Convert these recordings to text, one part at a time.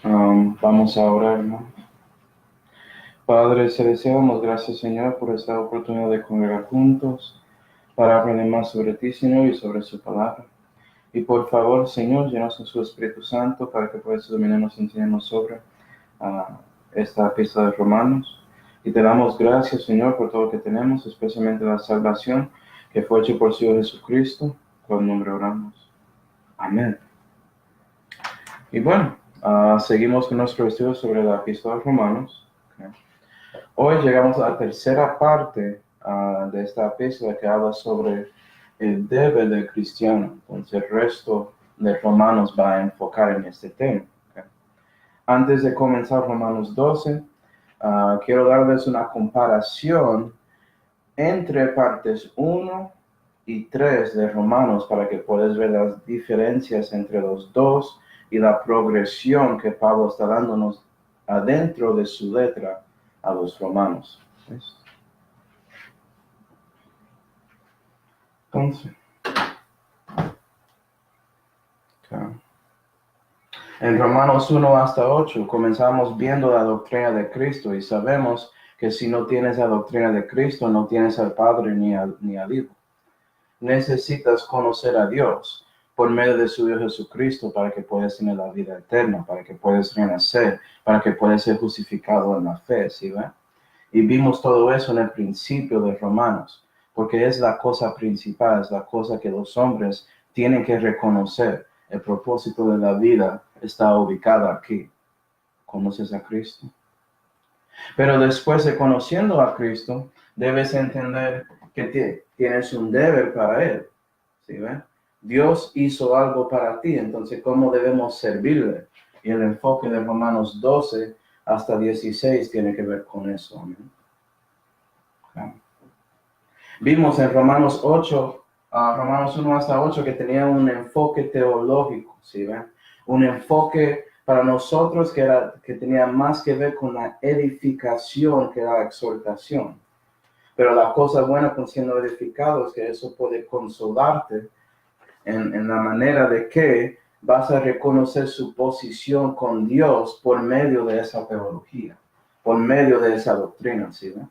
Vamos a orar, ¿no? Padre Celestial, damos gracias, Señor, por esta oportunidad de congregar juntos para aprender más sobre ti, Señor, y sobre su palabra. Y por favor, Señor, llenos con su Espíritu Santo para que puedas dominarnos y enseñarnos sobre esta epístola de Romanos. Y te damos gracias, Señor, por todo lo que tenemos, especialmente la salvación que fue hecha por su Hijo Jesucristo. Con nombre oramos. Amén. Y bueno, seguimos con nuestro estudio sobre la epístola de Romanos. Okay. Hoy llegamos a la tercera parte de esta epístola que habla sobre el deber del cristiano. Entonces el resto de Romanos va a enfocar en este tema. Okay. Antes de comenzar Romanos 12, quiero darles una comparación entre partes 1 y 3 de Romanos para que puedas ver las diferencias entre los dos y la progresión que Pablo está dándonos adentro de su letra a los romanos. Entonces, en Romanos 1 hasta 8 comenzamos viendo la doctrina de Cristo y sabemos que si no tienes la doctrina de Cristo, no tienes al Padre ni al Hijo. Necesitas conocer a Dios por medio de su Hijo Jesucristo para que puedas tener la vida eterna, para que puedas renacer, para que puedas ser justificado en la fe, ¿sí ve? Y vimos todo eso en el principio de Romanos, porque es la cosa principal, es la cosa que los hombres tienen que reconocer. El propósito de la vida está ubicado aquí. ¿Conoces a Cristo? Pero después de conociendo a Cristo, debes entender que tienes un deber para Él. ¿Sí ven? Dios hizo algo para ti, entonces ¿cómo debemos servirle? Y el enfoque de Romanos 12 hasta 16 tiene que ver con eso. ¿Amén? Okay. Vimos en Romanos 8, Romanos 1 hasta 8, que tenía un enfoque teológico, ¿sí ven? Un enfoque para nosotros que tenía más que ver con la edificación que la exhortación. Pero la cosa buena con siendo edificado es que eso puede consolarte en la manera de que vas a reconocer su posición con Dios por medio de esa teología, por medio de esa doctrina, ¿sí ven?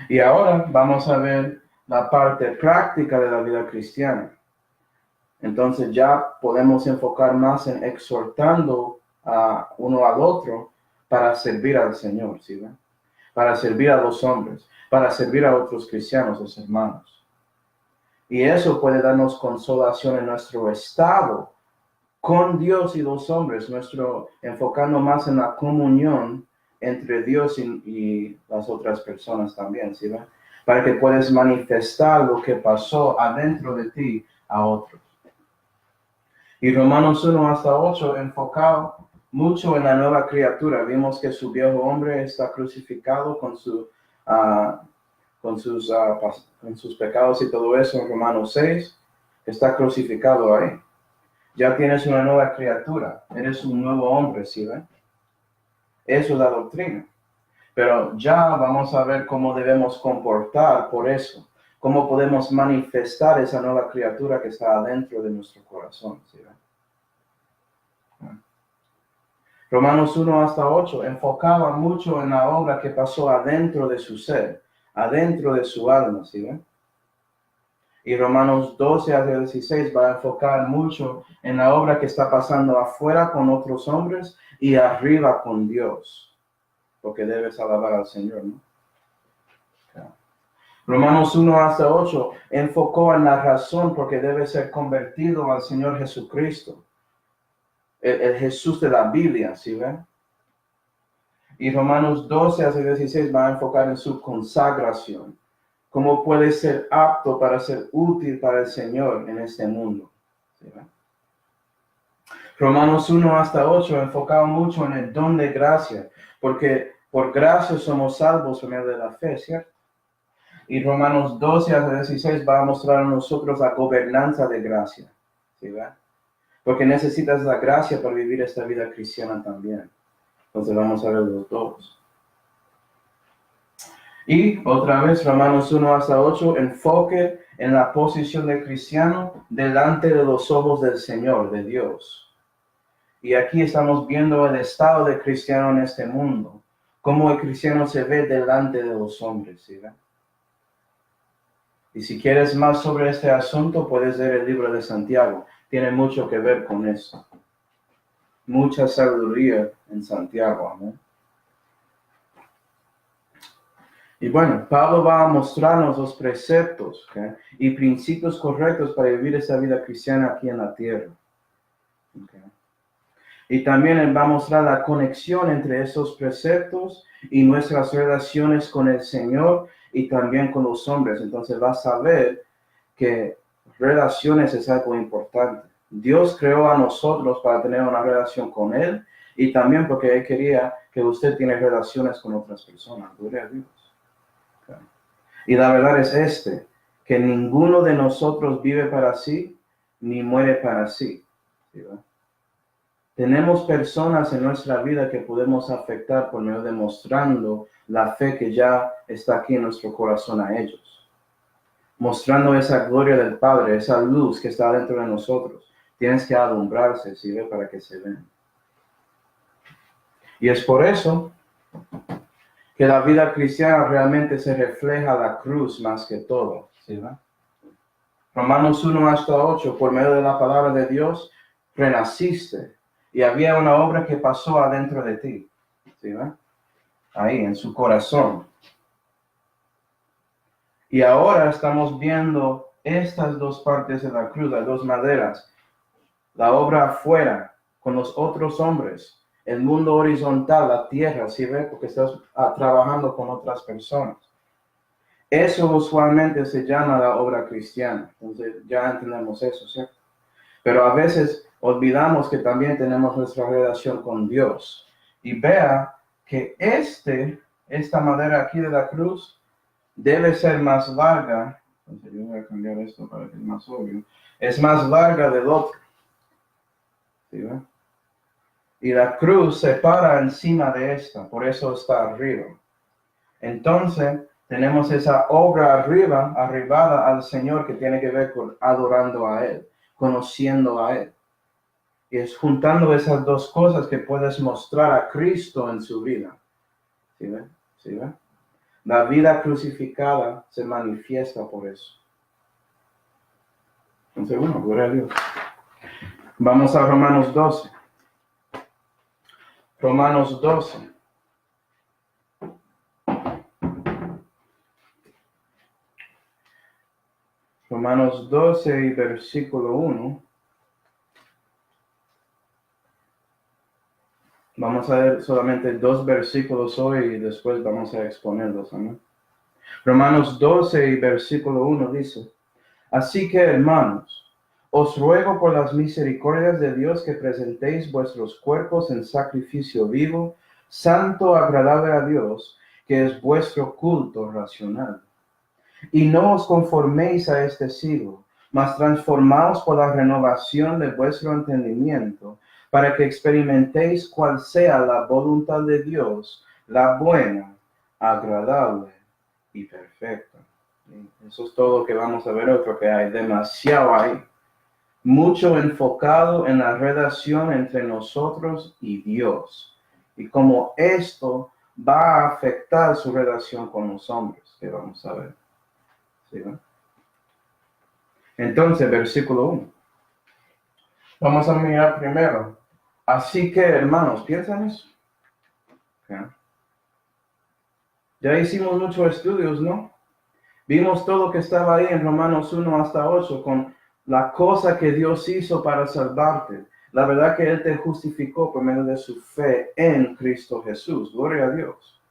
Y ahora vamos a ver la parte práctica de la vida cristiana. Entonces ya podemos enfocar más en exhortando a uno al otro para servir al Señor, ¿sí ven? Para servir a los hombres, para servir a otros cristianos, los hermanos. Y eso puede darnos consolación en nuestro estado con Dios y los hombres, enfocando más en la comunión entre Dios y las otras personas también, ¿sí ven? Para que puedas manifestar lo que pasó adentro de ti a otros. Y Romanos 1 hasta 8 enfocado mucho en la nueva criatura. Vimos que su viejo hombre está crucificado con sus pecados y todo eso en Romanos 6. Está crucificado ahí. Ya tienes una nueva criatura. Eres un nuevo hombre, ¿sí ven? Eso es la doctrina. Pero ya vamos a ver cómo debemos comportar por eso. Cómo podemos manifestar esa nueva criatura que está adentro de nuestro corazón, ¿sí ven? Romanos 1 hasta 8 enfocaba mucho en la obra que pasó adentro de su ser, adentro de su alma, ¿sí ven? Y Romanos 12 hasta 16 va a enfocar mucho en la obra que está pasando afuera con otros hombres y arriba con Dios, porque debes alabar al Señor, ¿no? Okay. Romanos 1 hasta 8 enfocó en la razón porque debe ser convertido al Señor Jesucristo. El Jesús de la Biblia, ¿sí ven? Y Romanos 12 hasta 16 va a enfocar en su consagración. Cómo puede ser apto para ser útil para el Señor en este mundo. ¿Sí ven? Romanos 1 hasta 8 enfocaba mucho en el don de gracia. Porque por gracia somos salvos por medio de la fe, ¿cierto? Y Romanos 12 hasta 16 va a mostrar a nosotros la gobernanza de gracia. ¿Sí ven? Porque necesitas la gracia para vivir esta vida cristiana también. Entonces vamos a ver los dos. Y otra vez, Romanos 1 hasta 8, enfoque en la posición del cristiano delante de los ojos del Señor, de Dios. Y aquí estamos viendo el estado del cristiano en este mundo, cómo el cristiano se ve delante de los hombres, ¿sí? Y si quieres más sobre este asunto, puedes leer el libro de Santiago. Tiene mucho que ver con eso. Mucha sabiduría en Santiago, amén. Y bueno, Pablo va a mostrarnos los preceptos, ¿okay?, y principios correctos para vivir esa vida cristiana aquí en la tierra. ¿Okay? Y también él va a mostrar la conexión entre esos preceptos y nuestras relaciones con el Señor y también con los hombres. Entonces va a saber que relaciones es algo importante. Dios creó a nosotros para tener una relación con Él y también porque Él quería que usted tenga relaciones con otras personas. Gloria a Dios. Okay. Y la verdad es que ninguno de nosotros vive para sí ni muere para sí. ¿Sí, verdad? Tenemos personas en nuestra vida que podemos afectar por medio de mostrando la fe que ya está aquí en nuestro corazón a ellos. Mostrando esa gloria del Padre, esa luz que está dentro de nosotros. Tienes que alumbrarse, ¿sí? Para que se vean. Y es por eso que la vida cristiana realmente se refleja la cruz más que todo, ¿sí? Romanos 1 hasta 8, por medio de la palabra de Dios, renaciste. Y había una obra que pasó adentro de ti, ¿sí? Ahí, en su corazón. Y ahora estamos viendo estas dos partes de la cruz, las dos maderas. La obra afuera, con los otros hombres. El mundo horizontal, la tierra, ¿sí ve? Porque estás trabajando con otras personas. Eso usualmente se llama la obra cristiana. Entonces ya entendemos eso, ¿cierto? Pero a veces olvidamos que también tenemos nuestra relación con Dios. Y vea que esta madera aquí de la cruz debe ser más larga. Entonces yo voy a cambiar esto para que sea más obvio. Es más larga del otro. ¿Sí, ve? Y la cruz se para encima de esta, por eso está arriba. Entonces, tenemos esa obra arribada al Señor que tiene que ver con adorando a Él, conociendo a Él. Y es juntando esas dos cosas que puedes mostrar a Cristo en su vida. ¿Sí ven? ¿Sí ven? La vida crucificada se manifiesta por eso. Entonces, bueno, gloria a Dios. Vamos a Romanos 12. Romanos 12. Romanos 12 y versículo 1. Vamos a ver solamente 2 versículos hoy y después vamos a exponerlos, ¿no? Romanos 12 y versículo 1 dice: Así que, hermanos, os ruego por las misericordias de Dios que presentéis vuestros cuerpos en sacrificio vivo, santo, agradable a Dios, que es vuestro culto racional. Y no os conforméis a este siglo, mas transformaos por la renovación de vuestro entendimiento, para que experimentéis cuál sea la voluntad de Dios, la buena, agradable y perfecta. Eso es todo lo que vamos a ver hoy, porque hay demasiado ahí. Mucho enfocado en la relación entre nosotros y Dios. Y cómo esto va a afectar su relación con los hombres, que vamos a ver. ¿Sí, no? Entonces, versículo 1. Vamos a mirar primero. Así que, hermanos, ¿piensan eso? Okay. Ya hicimos muchos estudios, ¿no? Vimos todo lo que estaba ahí en Romanos 1 hasta 8 con la cosa que Dios hizo para salvarte. La verdad que Él te justificó por medio de su fe en Cristo Jesús. Gloria a Dios.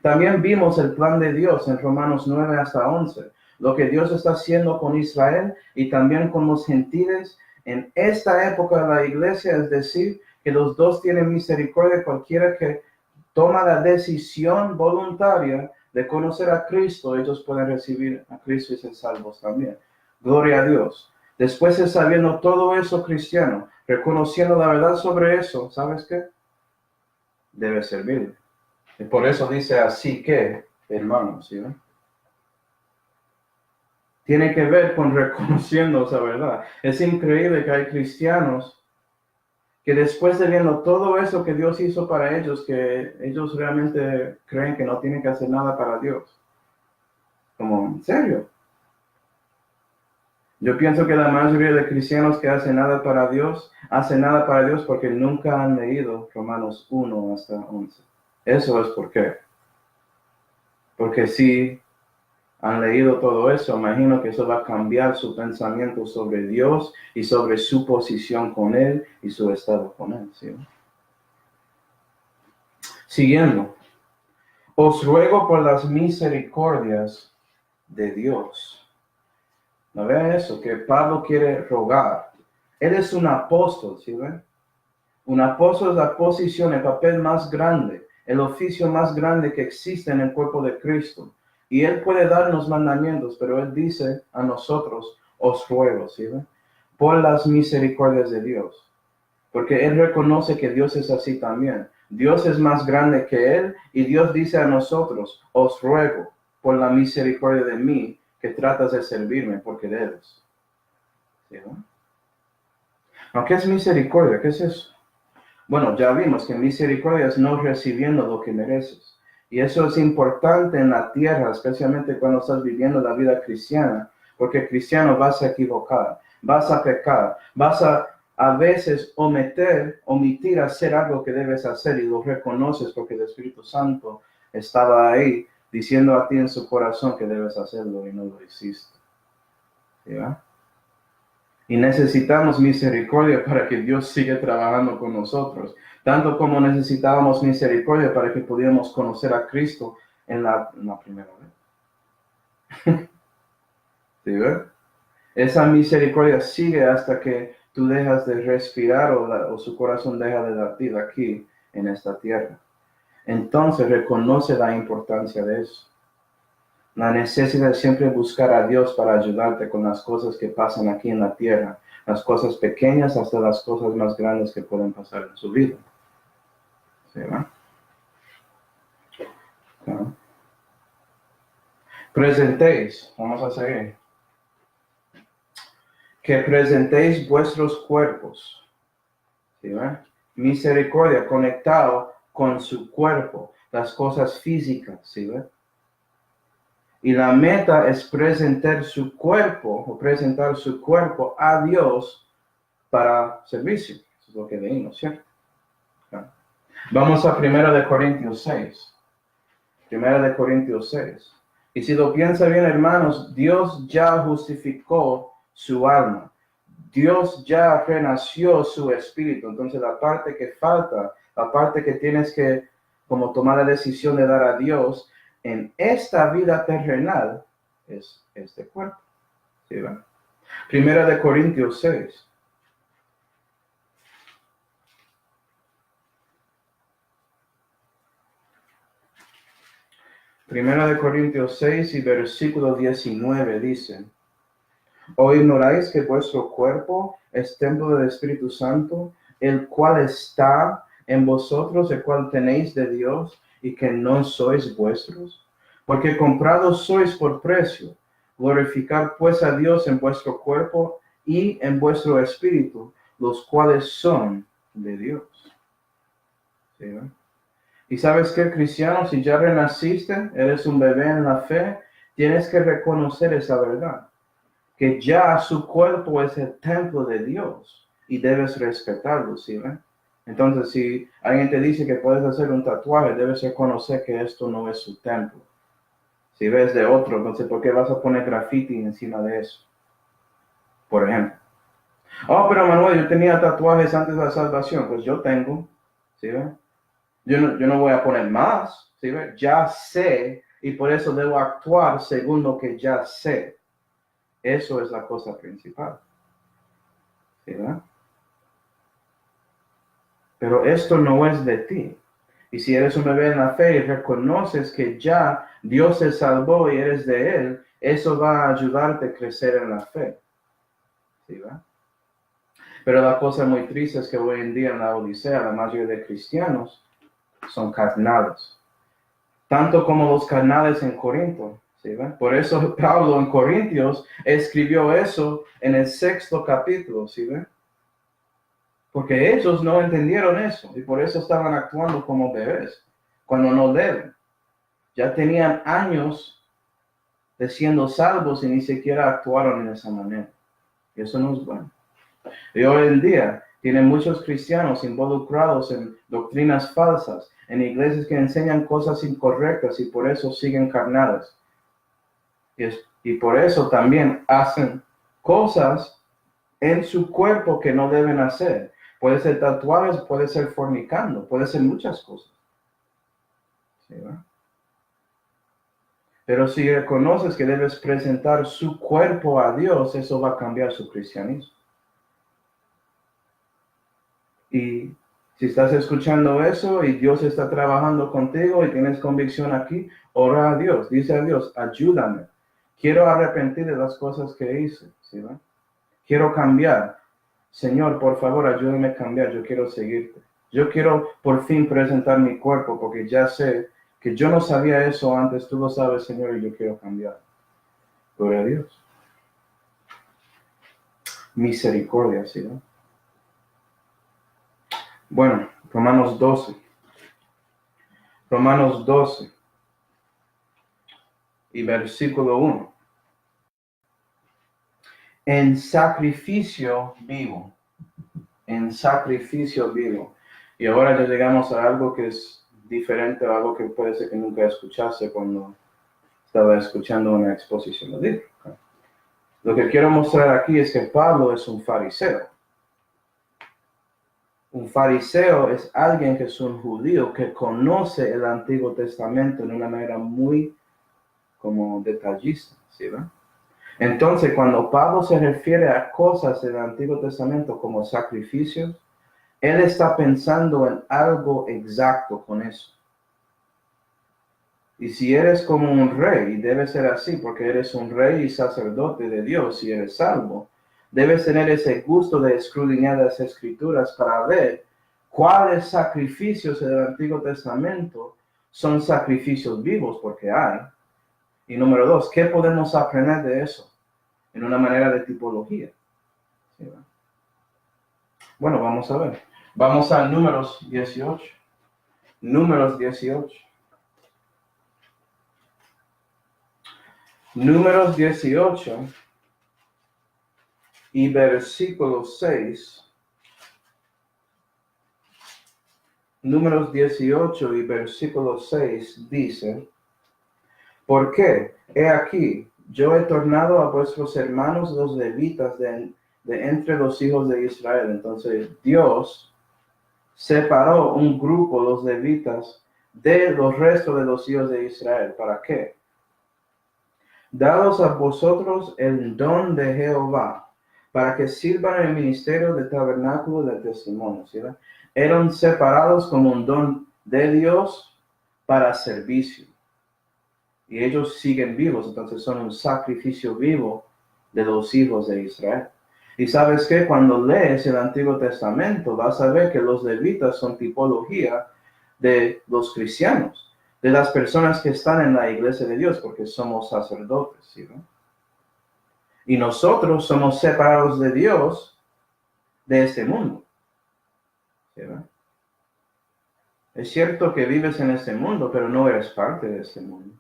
También vimos el plan de Dios en Romanos 9 hasta 11. Lo que Dios está haciendo con Israel y también con los gentiles en esta época de la iglesia, es decir, que los dos tienen misericordia. Cualquiera que toma la decisión voluntaria de conocer a Cristo, ellos pueden recibir a Cristo y ser salvos también. Gloria a Dios. Después de sabiendo todo eso, cristiano, reconociendo la verdad sobre eso, ¿sabes qué? Debe servirle. Y por eso dice así que, hermanos, ¿sí? Tiene que ver con reconociendo esa verdad. Es increíble que hay cristianos que después de viendo todo eso que Dios hizo para ellos, que ellos realmente creen que no tienen que hacer nada para Dios. Como, ¿en serio? Yo pienso que la mayoría de cristianos que hacen nada para Dios, hacen nada para Dios porque nunca han leído Romanos 1 hasta 11. Eso es por qué. Porque si han leído todo eso, imagino que eso va a cambiar su pensamiento sobre Dios y sobre su posición con Él y su estado con Él. ¿Sí? Siguiendo. Os ruego por las misericordias de Dios. ¿No ve eso? Que Pablo quiere rogar. Él es un apóstol, ¿sí ven? Un apóstol es la posición, el papel más grande, el oficio más grande que existe en el cuerpo de Cristo. Y Él puede darnos mandamientos, pero Él dice a nosotros, os ruego, ¿sí ven? Por las misericordias de Dios. Porque Él reconoce que Dios es así también. Dios es más grande que Él y Dios dice a nosotros, os ruego por la misericordia de mí, que tratas de servirme porque debes. ¿Sí, no? ¿Qué es misericordia? ¿Qué es eso? Bueno, ya vimos que misericordia es no recibiendo lo que mereces. Y eso es importante en la tierra, especialmente cuando estás viviendo la vida cristiana, porque cristiano vas a equivocar, vas a pecar, vas a veces omitir hacer algo que debes hacer y lo reconoces porque el Espíritu Santo estaba ahí diciendo a ti en su corazón que debes hacerlo y no lo hiciste. ¿Sí, va? Y necesitamos misericordia para que Dios siga trabajando con nosotros, tanto como necesitábamos misericordia para que pudiéramos conocer a Cristo en la primera vez. ¿Sí, ve? Esa misericordia sigue hasta que tú dejas de respirar o su corazón deja de latir aquí en esta tierra. Entonces reconoce la importancia de eso. La necesidad de siempre buscar a Dios para ayudarte con las cosas que pasan aquí en la tierra, las cosas pequeñas hasta las cosas más grandes que pueden pasar en su vida. ¿Sí, va? ¿No? Presentéis, vamos a seguir. Que presentéis vuestros cuerpos. ¿Sí, va? Misericordia conectado con su cuerpo, las cosas físicas, ¿sí, va? Y la meta es presentar su cuerpo a Dios para servicio. Eso es lo que leímos, ¿cierto? Vamos a 1 Corintios 6. 1 Corintios 6. Y si lo piensa bien, hermanos, Dios ya justificó su alma. Dios ya renació su espíritu. Entonces la parte que falta, la parte que tienes que como tomar la decisión de dar a Dios en esta vida terrenal es este cuerpo. ¿Sí, va? 1 Corintios 6. Primera de Corintios 6 y versículo 19 dice: ¿O ignoráis que vuestro cuerpo es templo del Espíritu Santo, el cual está en vosotros, el cual tenéis de Dios, y que no sois vuestros? Porque comprados sois por precio. Glorificad pues a Dios en vuestro cuerpo y en vuestro espíritu, los cuales son de Dios. ¿Sí, no? Y sabes que, cristiano, si ya renaciste, eres un bebé en la fe, tienes que reconocer esa verdad, que ya su cuerpo es el templo de Dios y debes respetarlo, ¿sí? Entonces, si alguien te dice que puedes hacer un tatuaje, debes reconocer que esto no es su templo. Si ves de otro, entonces, ¿por qué vas a poner graffiti encima de eso? Por ejemplo. Oh, pero Manuel, yo tenía tatuajes antes de la salvación. Pues yo tengo, ¿sí? Yo no voy a poner más, ¿sí? Ya sé, y por eso debo actuar según lo que ya sé. Eso es la cosa principal. ¿Sí, verdad? Pero esto no es de ti. Y si eres un bebé en la fe y reconoces que ya Dios te salvó y eres de Él, eso va a ayudarte a crecer en la fe. ¿Sí, verdad? Pero la cosa muy triste es que hoy en día en la Odisea la mayoría de cristianos son carnales. Tanto como los carnales en Corinto. ¿Sí, ven? Por eso Pablo en Corintios escribió eso en el 6º capítulo. ¿Sí, ven? Porque ellos no entendieron eso y por eso estaban actuando como bebés, cuando no deben. Ya tenían años de siendo salvos y ni siquiera actuaron en esa manera. Y eso no es bueno. Y hoy en día tienen muchos cristianos involucrados en doctrinas falsas, en iglesias que enseñan cosas incorrectas y por eso siguen carnales. Y por eso también hacen cosas en su cuerpo que no deben hacer. Puede ser tatuajes, puede ser fornicando, puede ser muchas cosas. ¿Sí, ¿verdad? Pero si reconoces que debes presentar su cuerpo a Dios, eso va a cambiar su cristianismo. Y si estás escuchando eso y Dios está trabajando contigo y tienes convicción aquí, ora a Dios, dice a Dios, ayúdame. Quiero arrepentir de las cosas que hice, ¿sí, ¿verdad? Quiero cambiar. Señor, por favor, ayúdame a cambiar. Yo quiero seguirte. Yo quiero por fin presentar mi cuerpo porque ya sé que yo no sabía eso antes. Tú lo sabes, Señor, y yo quiero cambiar. Gloria a Dios. Misericordia, ¿sí, no? Bueno, Romanos 12. Romanos 12 y versículo 1. En sacrificio vivo. En sacrificio vivo. Y ahora ya llegamos a algo que es diferente a algo que puede ser que nunca escuchaste cuando estaba escuchando una exposición de libro. Lo que quiero mostrar aquí es que Pablo es un fariseo. Un fariseo es alguien que es un judío que conoce el Antiguo Testamento de una manera muy como detallista, ¿sí, verdad? Entonces, cuando Pablo se refiere a cosas del Antiguo Testamento como sacrificios, él está pensando en algo exacto con eso. Y si eres como un rey, y debe ser así porque eres un rey y sacerdote de Dios y eres salvo, debes tener ese gusto de escudriñar las Escrituras para ver cuáles sacrificios del Antiguo Testamento son sacrificios vivos, porque hay. Y número 2, ¿qué podemos aprender de eso? En una manera de tipología. ¿Sí, verdad? Bueno, vamos a ver. Vamos a Números 18. Números 18. Números 18 y versículo 6. Números 18 y versículo 6 dice, ¿por qué? He aquí, yo he tornado a vuestros hermanos los levitas de entre los hijos de Israel. Entonces Dios separó un grupo, los levitas, de los restos de los hijos de Israel. ¿Para qué? Dados a vosotros el don de Jehová, para que sirvan en el ministerio del tabernáculo del testimonio. ¿Sí? Eran separados como un don de Dios para servicio. Y ellos siguen vivos, entonces son un sacrificio vivo de los hijos de Israel. Y sabes que cuando lees el Antiguo Testamento, vas a ver que los levitas son tipología de los cristianos, de las personas que están en la iglesia de Dios, porque somos sacerdotes, ¿sí, no? Y nosotros somos separados de Dios de este mundo, ¿sí, no? Es cierto que vives en este mundo, pero no eres parte de este mundo.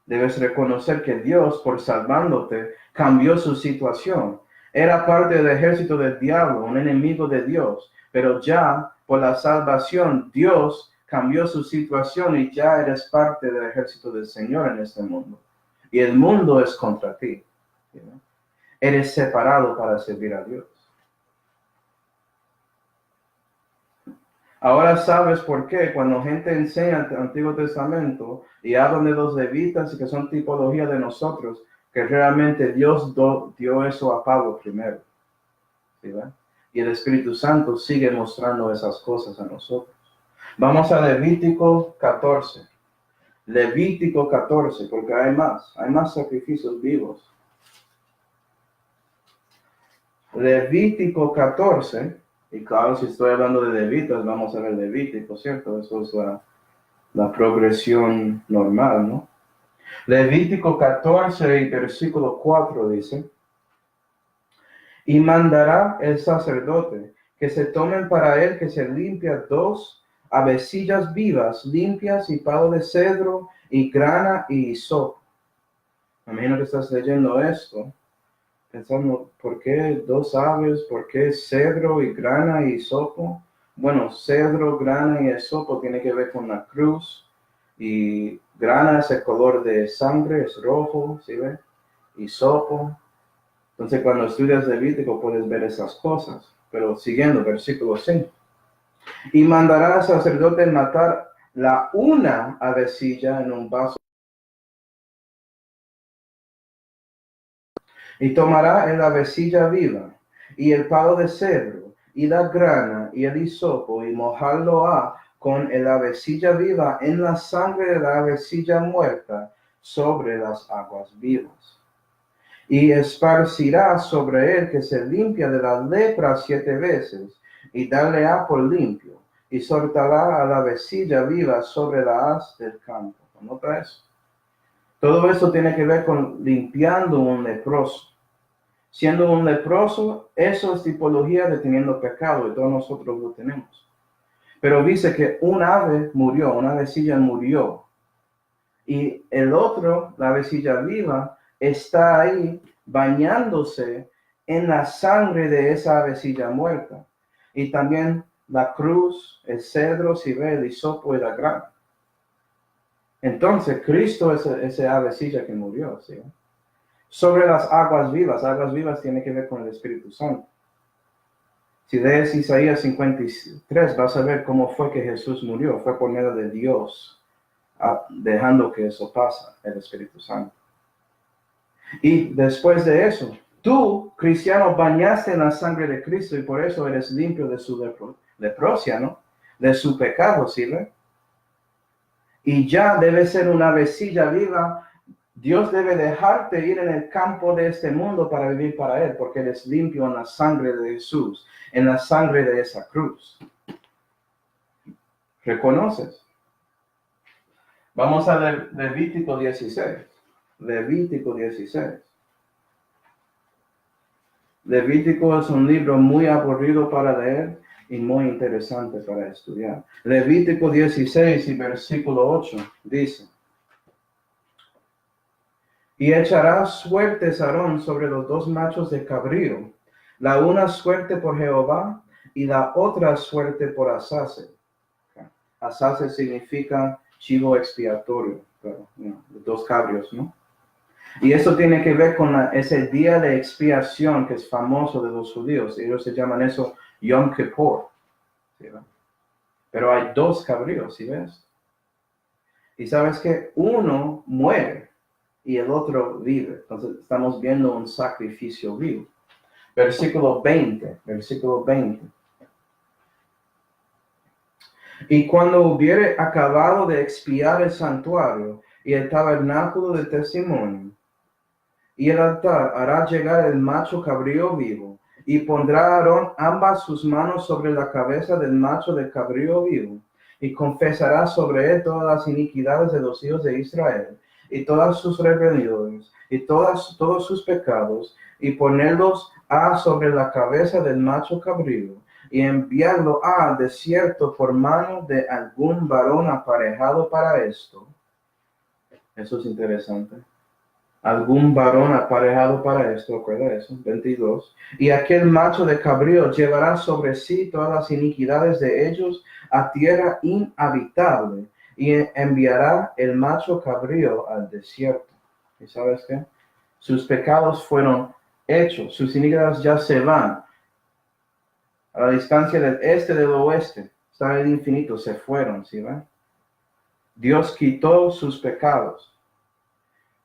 Debes reconocer que Dios, por salvándote, cambió su situación. Era parte del ejército del diablo, un enemigo de Dios, pero ya por la salvación, Dios cambió su situación y ya eres parte del ejército del Señor en este mundo. Y el mundo es contra ti. ¿No? Eres separado para servir a Dios. Ahora sabes por qué cuando gente enseña el Antiguo Testamento y hablan de los levitas y que son tipología de nosotros, que realmente Dios dio eso a Pablo primero. ¿Sí, verdad? Y el Espíritu Santo sigue mostrando esas cosas a nosotros. Vamos a Levítico 14. Levítico 14, porque hay más sacrificios vivos. Levítico 14, y claro, si estoy hablando de levitas, vamos a ver Levítico, ¿cierto? Eso es la progresión normal, ¿no? Levítico 14 y versículo 4 dice, Y mandará el sacerdote que se tomen para él que se limpia 2 avecillas vivas, limpias y palo de cedro y grana y hisopo. Imagino que estás leyendo esto, pensando, ¿por qué 2 aves? ¿Por qué cedro y grana y hisopo? Bueno, cedro, grana y hisopo tiene que ver con la cruz. Y grana es el color de sangre, es rojo, ¿sí ve? Hisopo. Entonces, cuando estudias Levítico puedes ver esas cosas. Pero siguiendo, versículo 5. Y mandará al sacerdote matar la una avecilla en un vaso. Y tomará en la avecilla viva, y el palo de cedro, y la grana, y el hisopo, y mojarlo con la avecilla viva en la sangre de la avecilla muerta sobre las aguas vivas. Y esparcirá sobre él que se limpia de la lepra 7 veces, y darle por limpio, y soltará a la avecilla viva sobre la haz del campo. ¿Nota eso? Todo eso tiene que ver con limpiando un leproso. Siendo un leproso, eso es tipología de teniendo pecado, y todos nosotros lo tenemos. Pero dice que un ave murió, una avecilla murió, y el otro, la avecilla viva, está ahí bañándose en la sangre de esa avecilla muerta. Y también la cruz, el cedro, si ve, el hisopo y la grana. Entonces, Cristo es esa avecilla que murió, ¿sí? Sobre las aguas vivas tiene que ver con el Espíritu Santo. Si lees Isaías 53, vas a ver cómo fue que Jesús murió. Fue por medio de Dios, dejando que eso pasa, el Espíritu Santo. Y después de eso, tú, cristiano, bañaste en la sangre de Cristo y por eso eres limpio de su leprosia, ¿no? De su pecado, ¿sí? ¿Ve? Y ya debe ser una avecilla viva. Dios debe dejarte ir en el campo de este mundo para vivir para Él, porque eres limpio en la sangre de Jesús, en la sangre de esa cruz. ¿Reconoces? Vamos a Levítico 16. Levítico 16. Levítico es un libro muy aburrido para leer y muy interesante para estudiar. Levítico 16 y versículo 8 dice: Y echará suertes Aarón sobre los 2 machos de cabrío, la una suerte por Jehová y la otra suerte por Azazel. Azazel significa chivo expiatorio, pero, los 2 cabrios, ¿no? Y eso tiene que ver con ese día de expiación que es famoso de los judíos. Ellos se llaman eso Yom Kippur. ¿Sí? Pero hay 2 cabríos, ¿sí ves? Y sabes que uno muere y el otro vive. Entonces estamos viendo un sacrificio vivo. Versículo 20. Y cuando hubiere acabado de expiar el santuario y el tabernáculo del testimonio, y el altar, hará llegar el macho cabrío vivo, y pondrá Aarón ambas sus manos sobre la cabeza del macho del cabrío vivo, y confesará sobre él todas las iniquidades de los hijos de Israel, y todas sus rebeliones, y todos sus pecados, y ponerlos sobre la cabeza del macho cabrío, y enviarlo al desierto por mano de algún varón aparejado para esto. Eso es interesante. Algún varón aparejado para esto, recuerda eso, 22. Y aquel macho de cabrío llevará sobre sí todas las iniquidades de ellos a tierra inhabitable, y enviará el macho cabrío al desierto. ¿Y sabes qué? Sus pecados fueron hechos, sus iniquidades ya se van. A la distancia del este del oeste, está el infinito, se fueron, ¿sí ven? Dios quitó sus pecados.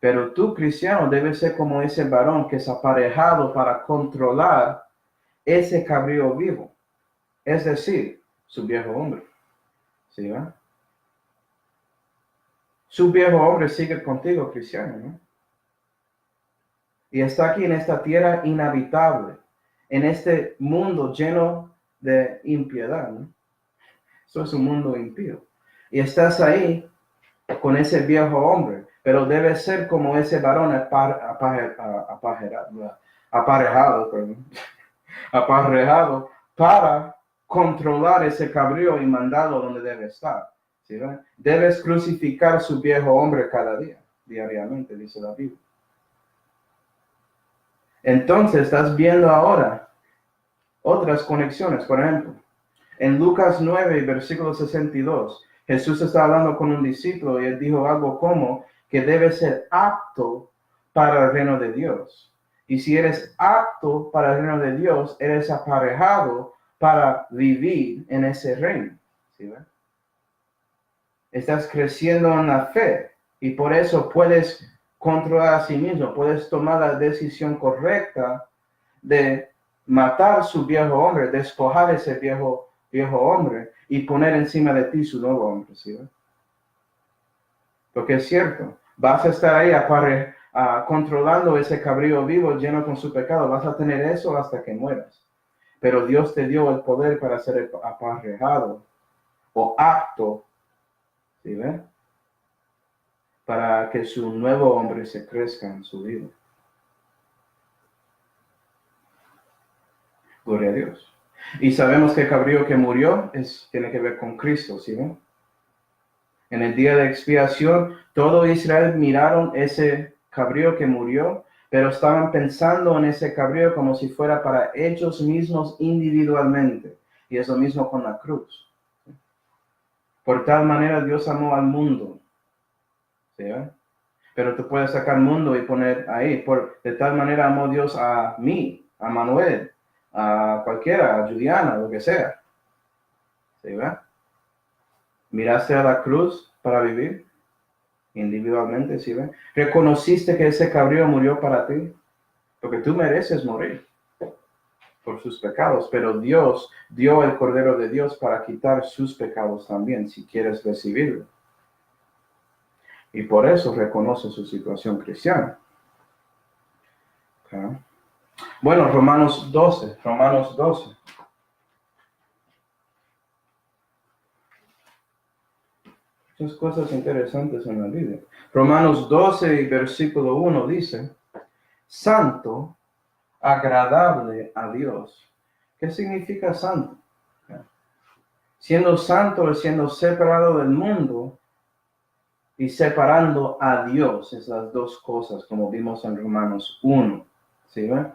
Pero tú, cristiano, debes ser como ese varón que es aparejado para controlar ese cabrío vivo. Es decir, su viejo hombre. ¿Sí, va? Su viejo hombre sigue contigo, cristiano, ¿no? Y está aquí en esta tierra inhabitable, en este mundo lleno de impiedad, ¿no? Eso es un mundo impío. Y estás ahí con ese viejo hombre, pero debe ser como ese varón aparejado, perdón, aparejado para controlar ese cabrío y mandarlo donde debe estar. ¿Sí ven? Debes crucificar su viejo hombre cada día, diariamente, dice la Biblia. Entonces estás viendo ahora otras conexiones. Por ejemplo, en Lucas 9, versículo 62, Jesús está hablando con un discípulo y él dijo algo como que debe ser apto para el reino de Dios. Y si eres apto para el reino de Dios, eres aparejado para vivir en ese reino. ¿Sí ven? Estás creciendo en la fe y por eso puedes controlar a sí mismo, puedes tomar la decisión correcta de matar su viejo hombre, despojar ese viejo hombre y poner encima de ti su nuevo hombre, ¿sí? Porque es cierto, vas a estar ahí controlando ese cabrío vivo lleno con su pecado, vas a tener eso hasta que mueras. Pero Dios te dio el poder para ser aparejado o apto, ¿sí ve? Para que su nuevo hombre se crezca en su vida. Gloria a Dios. Y sabemos que el cabrío que murió tiene que ver con Cristo, ¿sí ven? En el día de expiación, todo Israel miraron ese cabrío que murió, pero estaban pensando en ese cabrío como si fuera para ellos mismos individualmente. Y es lo mismo con la cruz. Por tal manera Dios amó al mundo. ¿Sí ven? Pero tú puedes sacar mundo y poner ahí. De tal manera amó Dios a mí, a Manuel, a cualquiera, a Juliana, lo que sea. ¿Sí ven? ¿Miraste a la cruz para vivir? Individualmente, ¿sí ven? ¿Reconociste que ese cabrío murió para ti? Porque tú mereces morir por sus pecados, pero Dios dio el Cordero de Dios para quitar sus pecados también, si quieres recibirlo. Y por eso reconoce su situación cristiana. ¿Okay? Bueno, Romanos 12. Muchas cosas interesantes en la Biblia. Romanos 12, versículo 1 dice, santo, agradable a Dios. ¿Qué significa santo? Siendo santo es siendo separado del mundo y separando a Dios. Esas dos cosas, como vimos en Romanos 1. ¿Sí ven?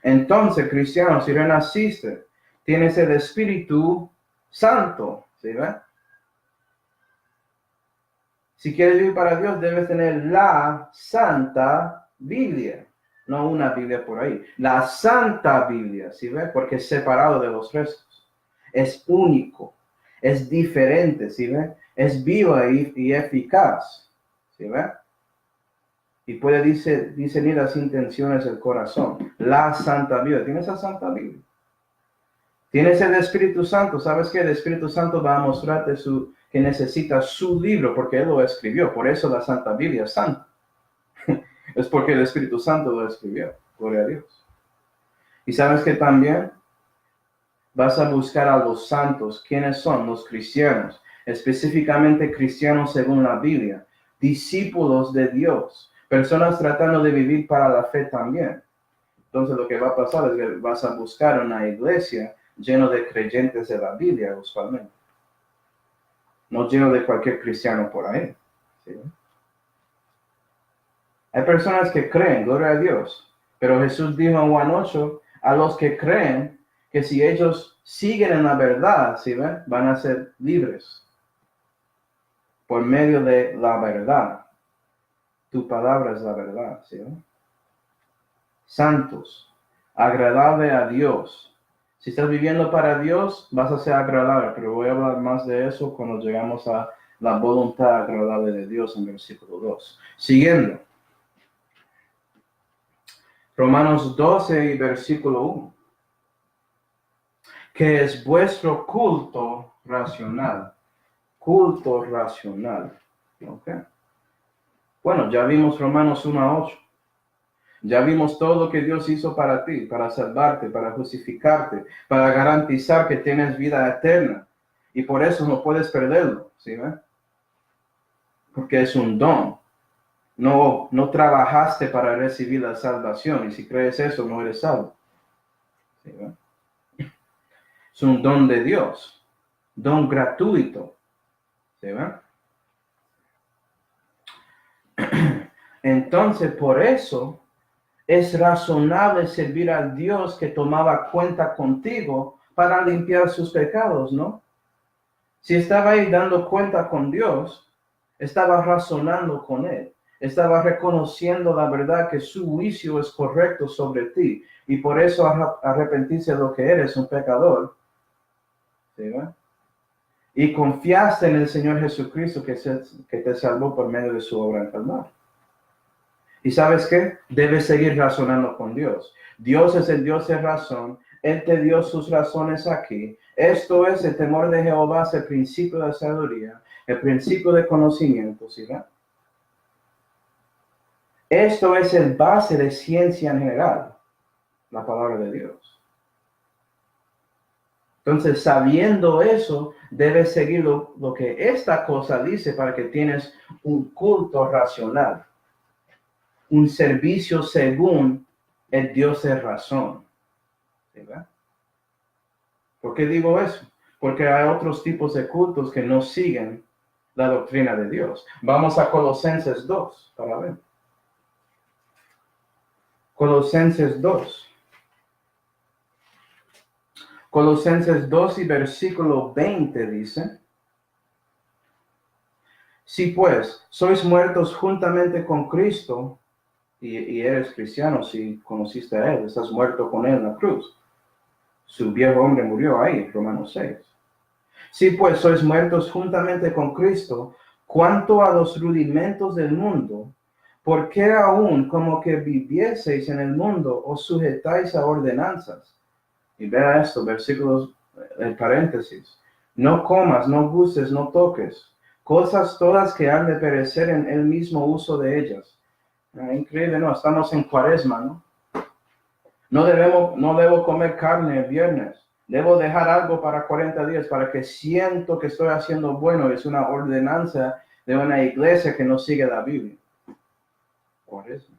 Entonces, cristiano, si renaciste, tienes el Espíritu Santo. ¿Sí ven? Si quieres vivir para Dios, debes tener la Santa Biblia. No una Biblia por ahí. La Santa Biblia, ¿sí ve? Porque es separado de los restos. Es único. Es diferente, ¿sí ve? Es viva y eficaz, ¿sí ve? Y puede discernir las intenciones del corazón. La Santa Biblia. ¿Tienes la Santa Biblia? Tienes el Espíritu Santo. ¿Sabes qué? El Espíritu Santo va a mostrarte que necesita su libro porque Él lo escribió. Por eso la Santa Biblia es santa. Es porque el Espíritu Santo lo escribió. Gloria a Dios. Y sabes que también vas a buscar a los santos. ¿Quiénes son? Los cristianos. Específicamente cristianos según la Biblia. Discípulos de Dios. Personas tratando de vivir para la fe también. Entonces lo que va a pasar es que vas a buscar una iglesia lleno de creyentes de la Biblia usualmente. No lleno de cualquier cristiano por ahí. ¿Sí? Hay personas que creen, gloria a Dios. Pero Jesús dijo en Juan 8, a los que creen que si ellos siguen en la verdad, ¿sí ven? Van a ser libres. Por medio de la verdad. Tu palabra es la verdad, ¿sí ven? Santos, agradable a Dios. Si estás viviendo para Dios, vas a ser agradable, pero voy a hablar más de eso cuando llegamos a la voluntad agradable de Dios en versículo 2. Siguiendo. Romanos 12 y versículo 1. Que es vuestro culto racional. Culto racional. Okay. Bueno, ya vimos Romanos 1 a 8. Ya vimos todo lo que Dios hizo para ti, para salvarte, para justificarte, para garantizar que tienes vida eterna. Y por eso no puedes perderlo, ¿sí ven? Porque es un don. no trabajaste para recibir la salvación. Y si crees eso, no eres salvo. ¿Sí, ¿verdad? Es un don de Dios. Don gratuito. ¿Sí, verdad? Entonces, por eso es razonable servir al Dios que tomaba cuenta contigo para limpiar sus pecados, ¿no? Si estaba ahí dando cuenta con Dios, estaba razonando con Él, estaba reconociendo la verdad que su juicio es correcto sobre ti, y por eso arrepentirse de lo que eres, un pecador, ¿sí, verdad? Y confiaste en el Señor Jesucristo que te salvó por medio de su obra en Calvario. ¿Y sabes qué? Debes seguir razonando con Dios. Dios es el Dios de razón. Él te dio sus razones aquí. Esto es el temor de Jehová, es el principio de sabiduría, el principio de conocimiento, ¿sí? ¿Verdad? Esto es el base de ciencia en general, la palabra de Dios. Entonces, sabiendo eso, debes seguir lo que esta cosa dice para que tienes un culto racional, un servicio según el Dios de razón. ¿Verdad? ¿Por qué digo eso? Porque hay otros tipos de cultos que no siguen la doctrina de Dios. Vamos a Colosenses 2 para ver. Colosenses 2. Colosenses 2 y versículo 20 dice: si pues sois muertos juntamente con Cristo, y eres cristiano, si conociste a Él, estás muerto con Él en la cruz. Su viejo hombre murió ahí, Romanos 6. Si pues sois muertos juntamente con Cristo, cuanto a los rudimentos del mundo, ¿por qué aún como que vivieseis en el mundo os sujetáis a ordenanzas? Y vea esto, versículos en paréntesis. No comas, no gustes, no toques. Cosas todas que han de perecer en el mismo uso de ellas. Increíble, ¿no? Estamos en Cuaresma, ¿no? No debo comer carne el viernes. Debo dejar algo para 40 días para que siento que estoy haciendo bueno. Es una ordenanza de una iglesia que no sigue la Biblia. Cuaresma.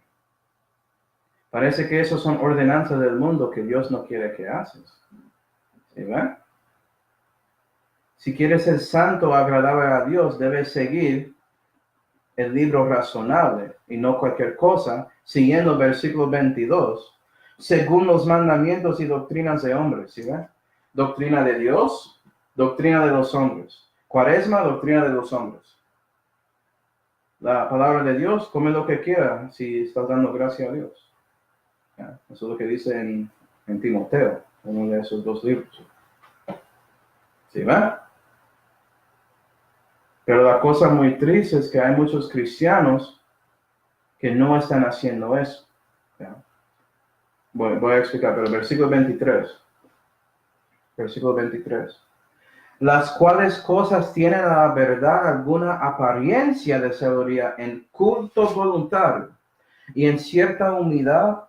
Parece que esos son ordenanzas del mundo que Dios no quiere que haces. ¿Sí, ven? Si quieres ser santo, agradable a Dios, debes seguir el libro razonable y no cualquier cosa, siguiendo el versículo 22, según los mandamientos y doctrinas de hombres. ¿Sí, ven? Doctrina de Dios, doctrina de los hombres. Cuaresma, doctrina de los hombres. La palabra de Dios, come lo que quiera si estás dando gracia a Dios. Eso es lo que dice en Timoteo, uno de esos dos libros. ¿Sí, va? Pero la cosa muy triste es que hay muchos cristianos que no están haciendo eso. Voy a explicar, pero versículo 23. Versículo 23. Las cuales cosas tienen a la verdad alguna apariencia de sabiduría en culto voluntario y en cierta humildad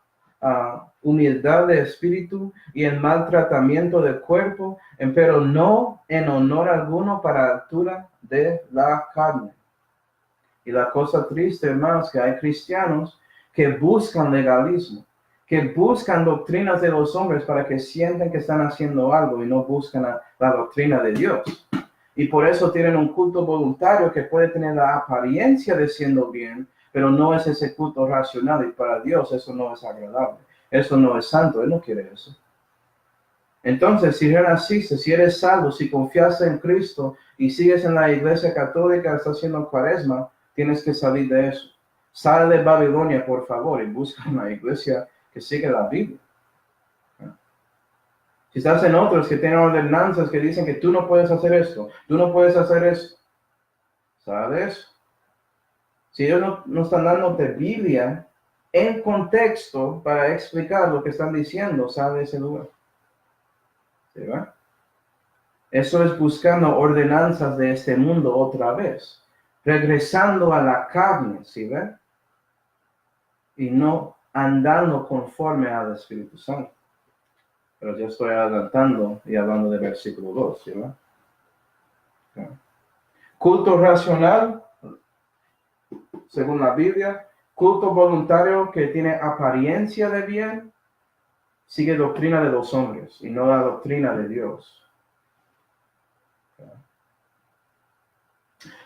de espíritu y en maltratamiento del cuerpo, pero no en honor alguno para altura de la carne. Y la cosa triste, hermanos, que hay cristianos que buscan legalismo, que buscan doctrinas de los hombres para que sientan que están haciendo algo y no buscan la doctrina de Dios. Y por eso tienen un culto voluntario que puede tener la apariencia de siendo bien, pero no es ese culto racional, y para Dios eso no es agradable. Eso no es santo, Él no quiere eso. Entonces, si renaciste, si eres salvo, si confiaste en Cristo y sigues en la iglesia católica, estás haciendo Cuaresma, tienes que salir de eso. Sal de Babilonia, por favor, y busca una iglesia que sigue la Biblia. Si estás en otros que tienen ordenanzas que dicen que tú no puedes hacer esto, tú no puedes hacer eso, ¿sabes? Si ellos no están dándote Biblia en contexto para explicar lo que están diciendo, sal de ese lugar. ¿Sí, va? Eso es buscando ordenanzas de este mundo otra vez, regresando a la carne, ¿sí ve? Y no andando conforme al Espíritu Santo. Pero yo estoy adelantando y hablando del versículo 2, ¿sí ve? Okay. Culto racional, según la Biblia, Culto voluntario que tiene apariencia de bien, sigue doctrina de los hombres y no la doctrina de Dios.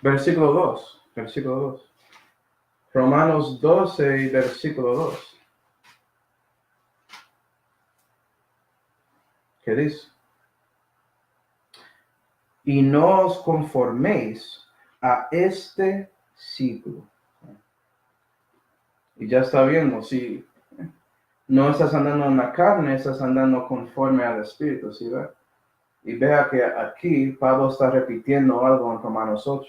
Versículo 2. Romanos 12 y versículo 2. ¿Qué dice? Y no os conforméis a este siglo. Y ya está viendo, si no estás andando en la carne, estás andando conforme al Espíritu, ¿sí ve? Y vea que aquí Pablo está repitiendo algo en Romanos 8.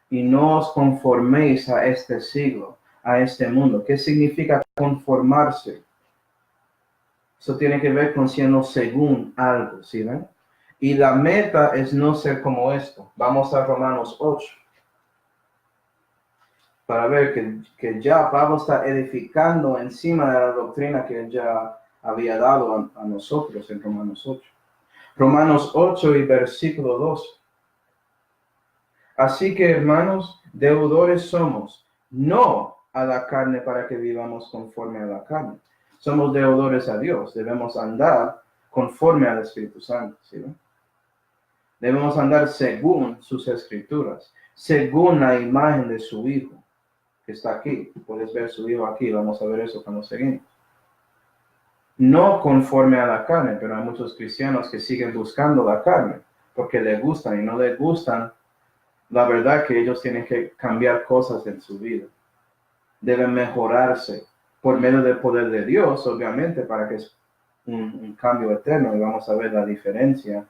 Y no os conforméis a este siglo, a este mundo. ¿Qué significa conformarse? Eso tiene que ver con siendo según algo, ¿sí ven? Y la meta es no ser como esto. Vamos a Romanos 8. Para ver que ya Pablo está edificando encima de la doctrina que él ya había dado a nosotros en Romanos 8. Romanos 8 y versículo 2. Así que, hermanos, deudores somos, no a la carne para que vivamos conforme a la carne. Somos deudores a Dios. Debemos andar conforme al Espíritu Santo, ¿sí? Debemos andar según sus escrituras, según la imagen de su Hijo, que está aquí. Puedes ver su Hijo aquí. Vamos a ver eso cuando seguimos. No conforme a la carne, pero hay muchos cristianos que siguen buscando la carne porque les gustan y no les gustan. La verdad que ellos tienen que cambiar cosas en su vida. Deben mejorarse por medio del poder de Dios, obviamente, para que es un cambio eterno. Y vamos a ver la diferencia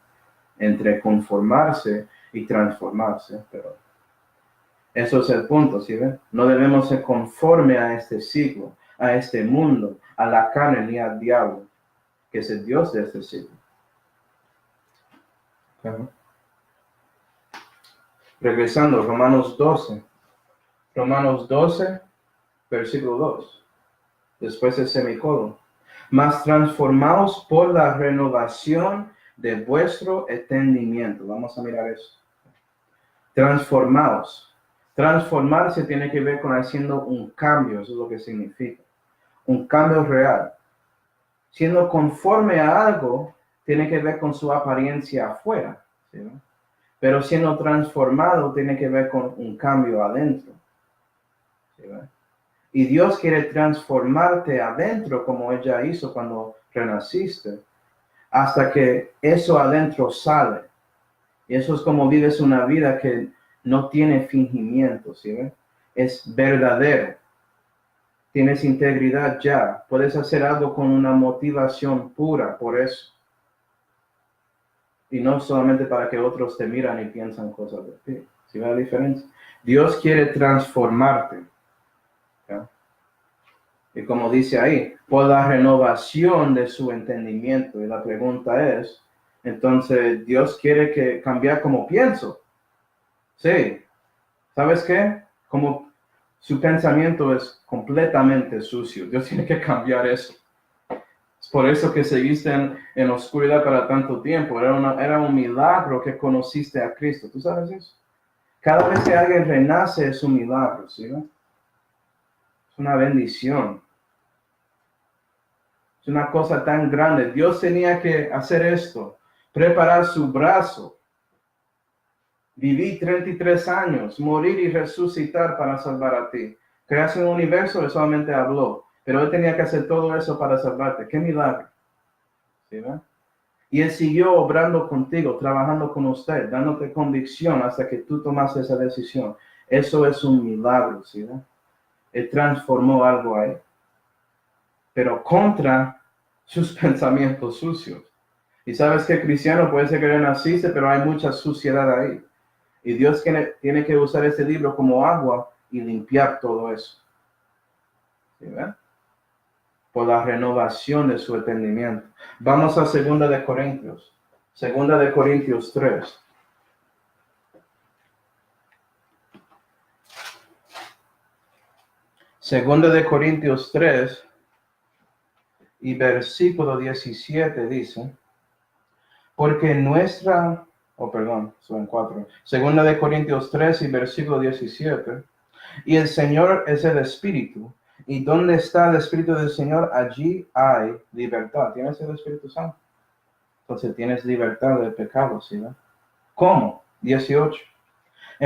entre conformarse y transformarse. Pero eso es el punto, ¿sí ven? No debemos ser conforme a este siglo, a este mundo, a la carne ni al diablo, que es el Dios de este siglo. ¿Okay? Regresando, Romanos 12. Romanos 12, versículo 2. Después el semicolon. Mas transformaos por la renovación de vuestro entendimiento. Vamos a mirar eso. Transformaos. Transformarse tiene que ver con haciendo un cambio. Eso es lo que significa. Un cambio real. Siendo conforme a algo, tiene que ver con su apariencia afuera. ¿Sí? Pero siendo transformado, tiene que ver con un cambio adentro. ¿Sí? Y Dios quiere transformarte adentro como ella hizo cuando renaciste, hasta que eso adentro sale. Y eso es como vives una vida que no tiene fingimiento, ¿sí ven? Es verdadero. Tienes integridad ya. Puedes hacer algo con una motivación pura por eso. Y no solamente para que otros te miran y piensan cosas de ti. ¿Sí ven la diferencia? Dios quiere transformarte. ¿Ya? Y como dice ahí, por la renovación de su entendimiento. Y la pregunta es, entonces, ¿Dios quiere que cambiar como pienso? Sí. ¿Sabes qué? Como su pensamiento es completamente sucio. Dios tiene que cambiar eso. Es por eso que seguiste en oscuridad para tanto tiempo. Era un milagro que conociste a Cristo. ¿Tú sabes eso? Cada vez que alguien renace es un milagro, ¿sí? Es una bendición. Es una cosa tan grande. Dios tenía que hacer esto, preparar su brazo, vivir 33 años, morir y resucitar para salvar a ti. Creaste un universo, él solamente habló, pero él tenía que hacer todo eso para salvarte. ¡Qué milagro! ¿Sí, ven? Y él siguió obrando contigo, trabajando con usted, dándote convicción hasta que tú tomaste esa decisión. Eso es un milagro, ¿sí, ven? Él transformó algo ahí, pero contra sus pensamientos sucios. Y sabes que cristiano puede ser que no naciste, pero hay mucha suciedad ahí. Y Dios tiene que usar este libro como agua y limpiar todo eso. ¿Sí, ven? Por la renovación de su entendimiento. Vamos a 2 de Corintios. 2 de Corintios 3. Segunda de Corintios 3 y versículo 17 dice, porque son 4. Segunda de Corintios 3 y versículo 17, y el Señor es el Espíritu, ¿Y dónde está el Espíritu del Señor? Allí hay libertad. ¿Tienes el Espíritu Santo? Entonces tienes libertad del pecado, ¿sí? ¿No? ¿Cómo? 18.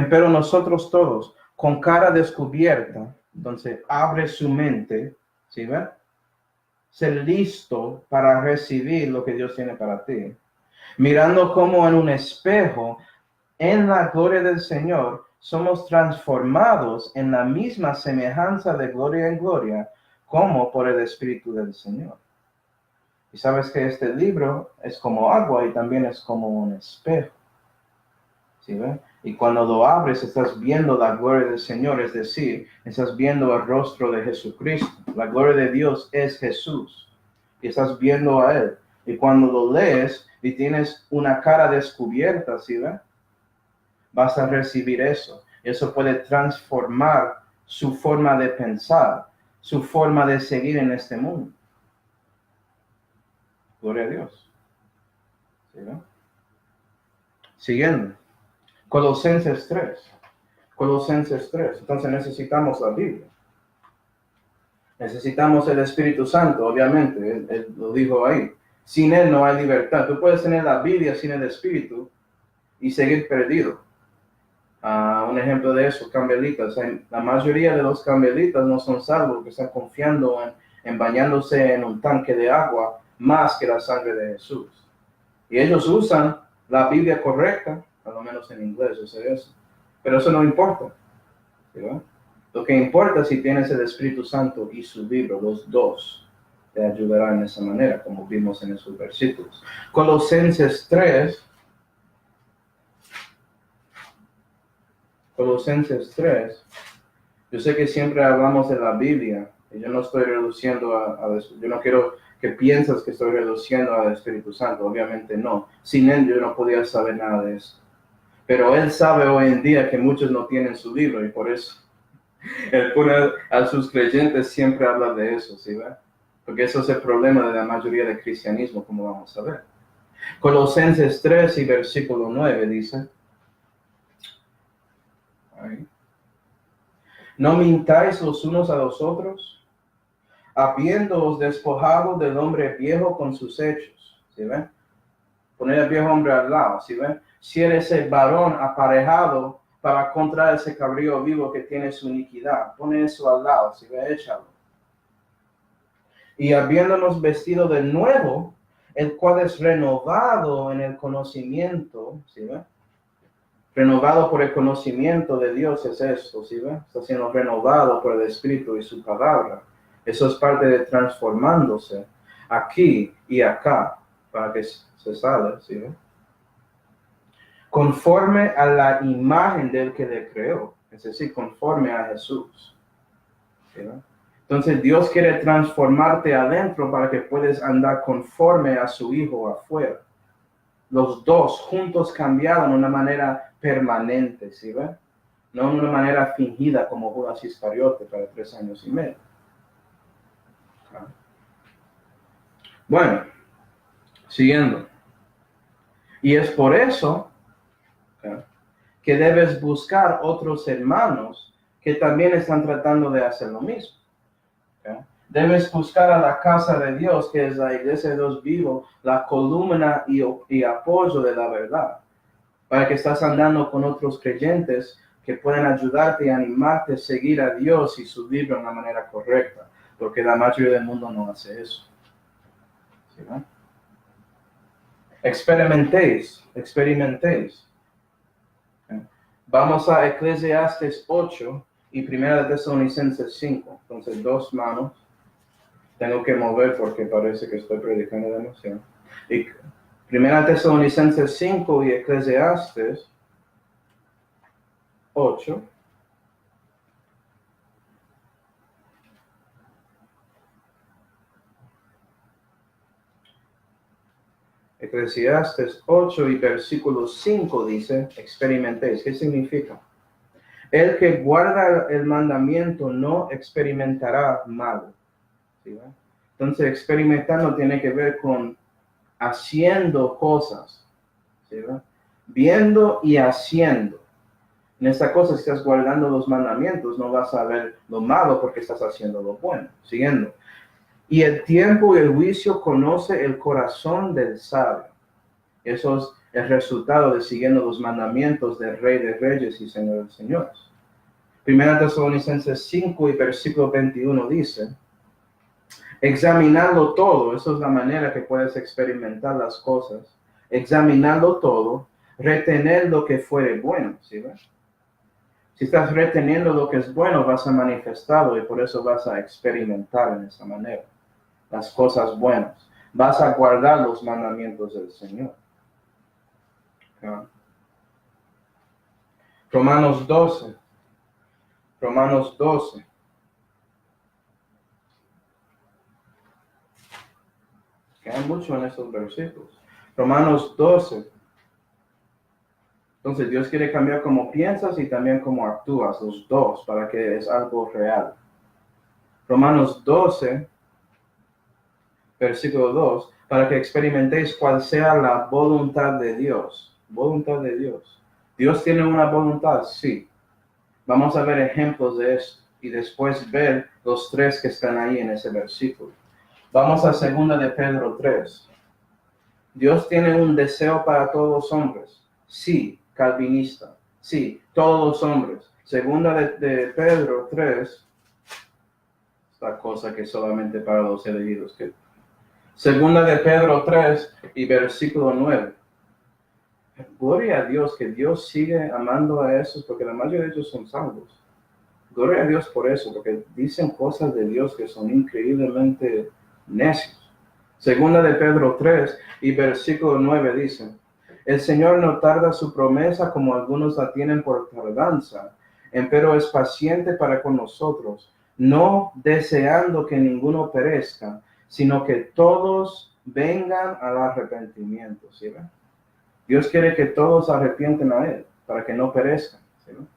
Pero nosotros todos, con cara descubierta, entonces abre su mente, ¿sí ven? Ser listo para recibir lo que Dios tiene para ti. Mirando como en un espejo, en la gloria del Señor, somos transformados en la misma semejanza de gloria en gloria, como por el Espíritu del Señor. Y sabes que este libro es como agua y también es como un espejo. ¿Sí ven? Y cuando lo abres, estás viendo la gloria del Señor, es decir, estás viendo el rostro de Jesucristo. La gloria de Dios es Jesús. Y estás viendo a Él. Y cuando lo lees y tienes una cara descubierta, ¿sí ven? Vas a recibir eso. Eso puede transformar su forma de pensar, su forma de seguir en este mundo. Gloria a Dios. ¿Sí ven? Siguiendo. Colosenses 3. Colosenses 3. Entonces necesitamos la Biblia. Necesitamos el Espíritu Santo, obviamente. Él lo dijo ahí. Sin Él no hay libertad. Tú puedes tener la Biblia sin el Espíritu y seguir perdido. Un ejemplo de eso, carmelitas. La mayoría de los carmelitas no son salvos, que están confiando en bañándose en un tanque de agua más que la sangre de Jesús. Y ellos usan la Biblia correcta, por lo menos en inglés, yo sé eso. Pero eso no importa. ¿Sí? Lo que importa es si tienes el Espíritu Santo y su libro, los dos te ayudarán de esa manera, como vimos en esos versículos. Colosenses 3. Colosenses 3. Yo sé que siempre hablamos de la Biblia, y yo no estoy reduciendo yo no quiero que pienses que estoy reduciendo al Espíritu Santo, obviamente no. Sin Él yo no podía saber nada de eso. Pero Él sabe hoy en día que muchos no tienen su libro, y por eso Él pone a sus creyentes siempre habla de eso, ¿sí ve? Porque eso es el problema de la mayoría del cristianismo, como vamos a ver. Colosenses 3 y versículo 9 dice, ahí, no mintáis los unos a los otros, habiéndoos despojado del hombre viejo con sus hechos, ¿sí ven? Poner el viejo hombre al lado, ¿sí ven? Si eres el varón aparejado para contra ese cabrío vivo que tiene su iniquidad, pone eso al lado, ¿sí ven? Échalo. Y habiéndonos vestido de nuevo, el cual es renovado en el conocimiento, ¿sí ven? Renovado por el conocimiento de Dios es esto, ¿sí ven? Está siendo renovado por el Espíritu y su palabra. Eso es parte de transformándose aquí y acá para que se salga, ¿sí ven? Conforme a la imagen del que le creó, es decir, conforme a Jesús, ¿sí ven? Entonces Dios quiere transformarte adentro para que puedas andar conforme a su Hijo afuera. Los dos juntos cambiaron de una manera permanente, ¿sí ven? No de una manera fingida como Judas Iscariote para 3 años y medio. Bueno, siguiendo. Y es por eso que debes buscar otros hermanos que también están tratando de hacer lo mismo. Debes buscar a la casa de Dios, que es la iglesia de Dios vivo, la columna y apoyo de la verdad, para que estás andando con otros creyentes que pueden ayudarte y animarte a seguir a Dios y su libro de una manera correcta, porque la mayoría del mundo no hace eso. ¿Sí, no? Experimentéis. Vamos a Eclesiastes 8 y 1 Tesalonicenses 5. Entonces, 2 manos. Tengo que mover porque parece que estoy predicando demasiado. Y 1 Tesalonicenses 5 y Eclesiastes 8. Eclesiastes 8 y versículo 5 dice, experimentéis. ¿Qué significa? El que guarda el mandamiento no experimentará mal. ¿Sí? Entonces, experimentar no tiene que ver con haciendo cosas. ¿Sí? Viendo y haciendo. En esta cosa, si estás guardando los mandamientos, no vas a ver lo malo porque estás haciendo lo bueno. Siguiendo. Y el tiempo y el juicio conoce el corazón del sabio. Eso es el resultado de siguiendo los mandamientos del Rey de Reyes y Señor de Señores. Primera Tesalonicenses 5 y versículo 21 dice, examinando todo, eso es la manera que puedes experimentar las cosas, examinando todo, retener lo que fuere bueno, ¿sí ves? Si estás reteniendo lo que es bueno, vas a manifestarlo y por eso vas a experimentar en esa manera las cosas buenas. Vas a guardar los mandamientos del Señor. ¿Okay? Romanos 12. Romanos 12. Hay mucho en estos versículos. Romanos 12. Entonces Dios quiere cambiar cómo piensas y también cómo actúas, los dos, para que es algo real. Romanos 12, versículo 2, para que experimentéis cuál sea la voluntad de Dios. Voluntad de Dios. ¿Dios tiene una voluntad? Sí. Vamos a ver ejemplos de esto y después ver los tres que están ahí en ese versículo. Vamos a 2 de Pedro 3. ¿Dios tiene un deseo para todos los hombres? Sí, calvinista. Sí, todos los hombres. 2 de Pedro 3. Esta cosa que solamente para los elegidos. 2 de Pedro 3 y versículo 9. Gloria a Dios que Dios sigue amando a esos porque la mayoría de ellos son salvos. Gloria a Dios por eso, porque dicen cosas de Dios que son increíblemente necios. 2 de Pedro 3 y versículo 9 dice, el Señor no tarda su promesa como algunos la tienen por tardanza, empero es paciente para con nosotros, no deseando que ninguno perezca, sino que todos vengan al arrepentimiento. ¿Sí ven? Dios quiere que todos arrepienten a Él, para que no perezcan. ¿Sí ven?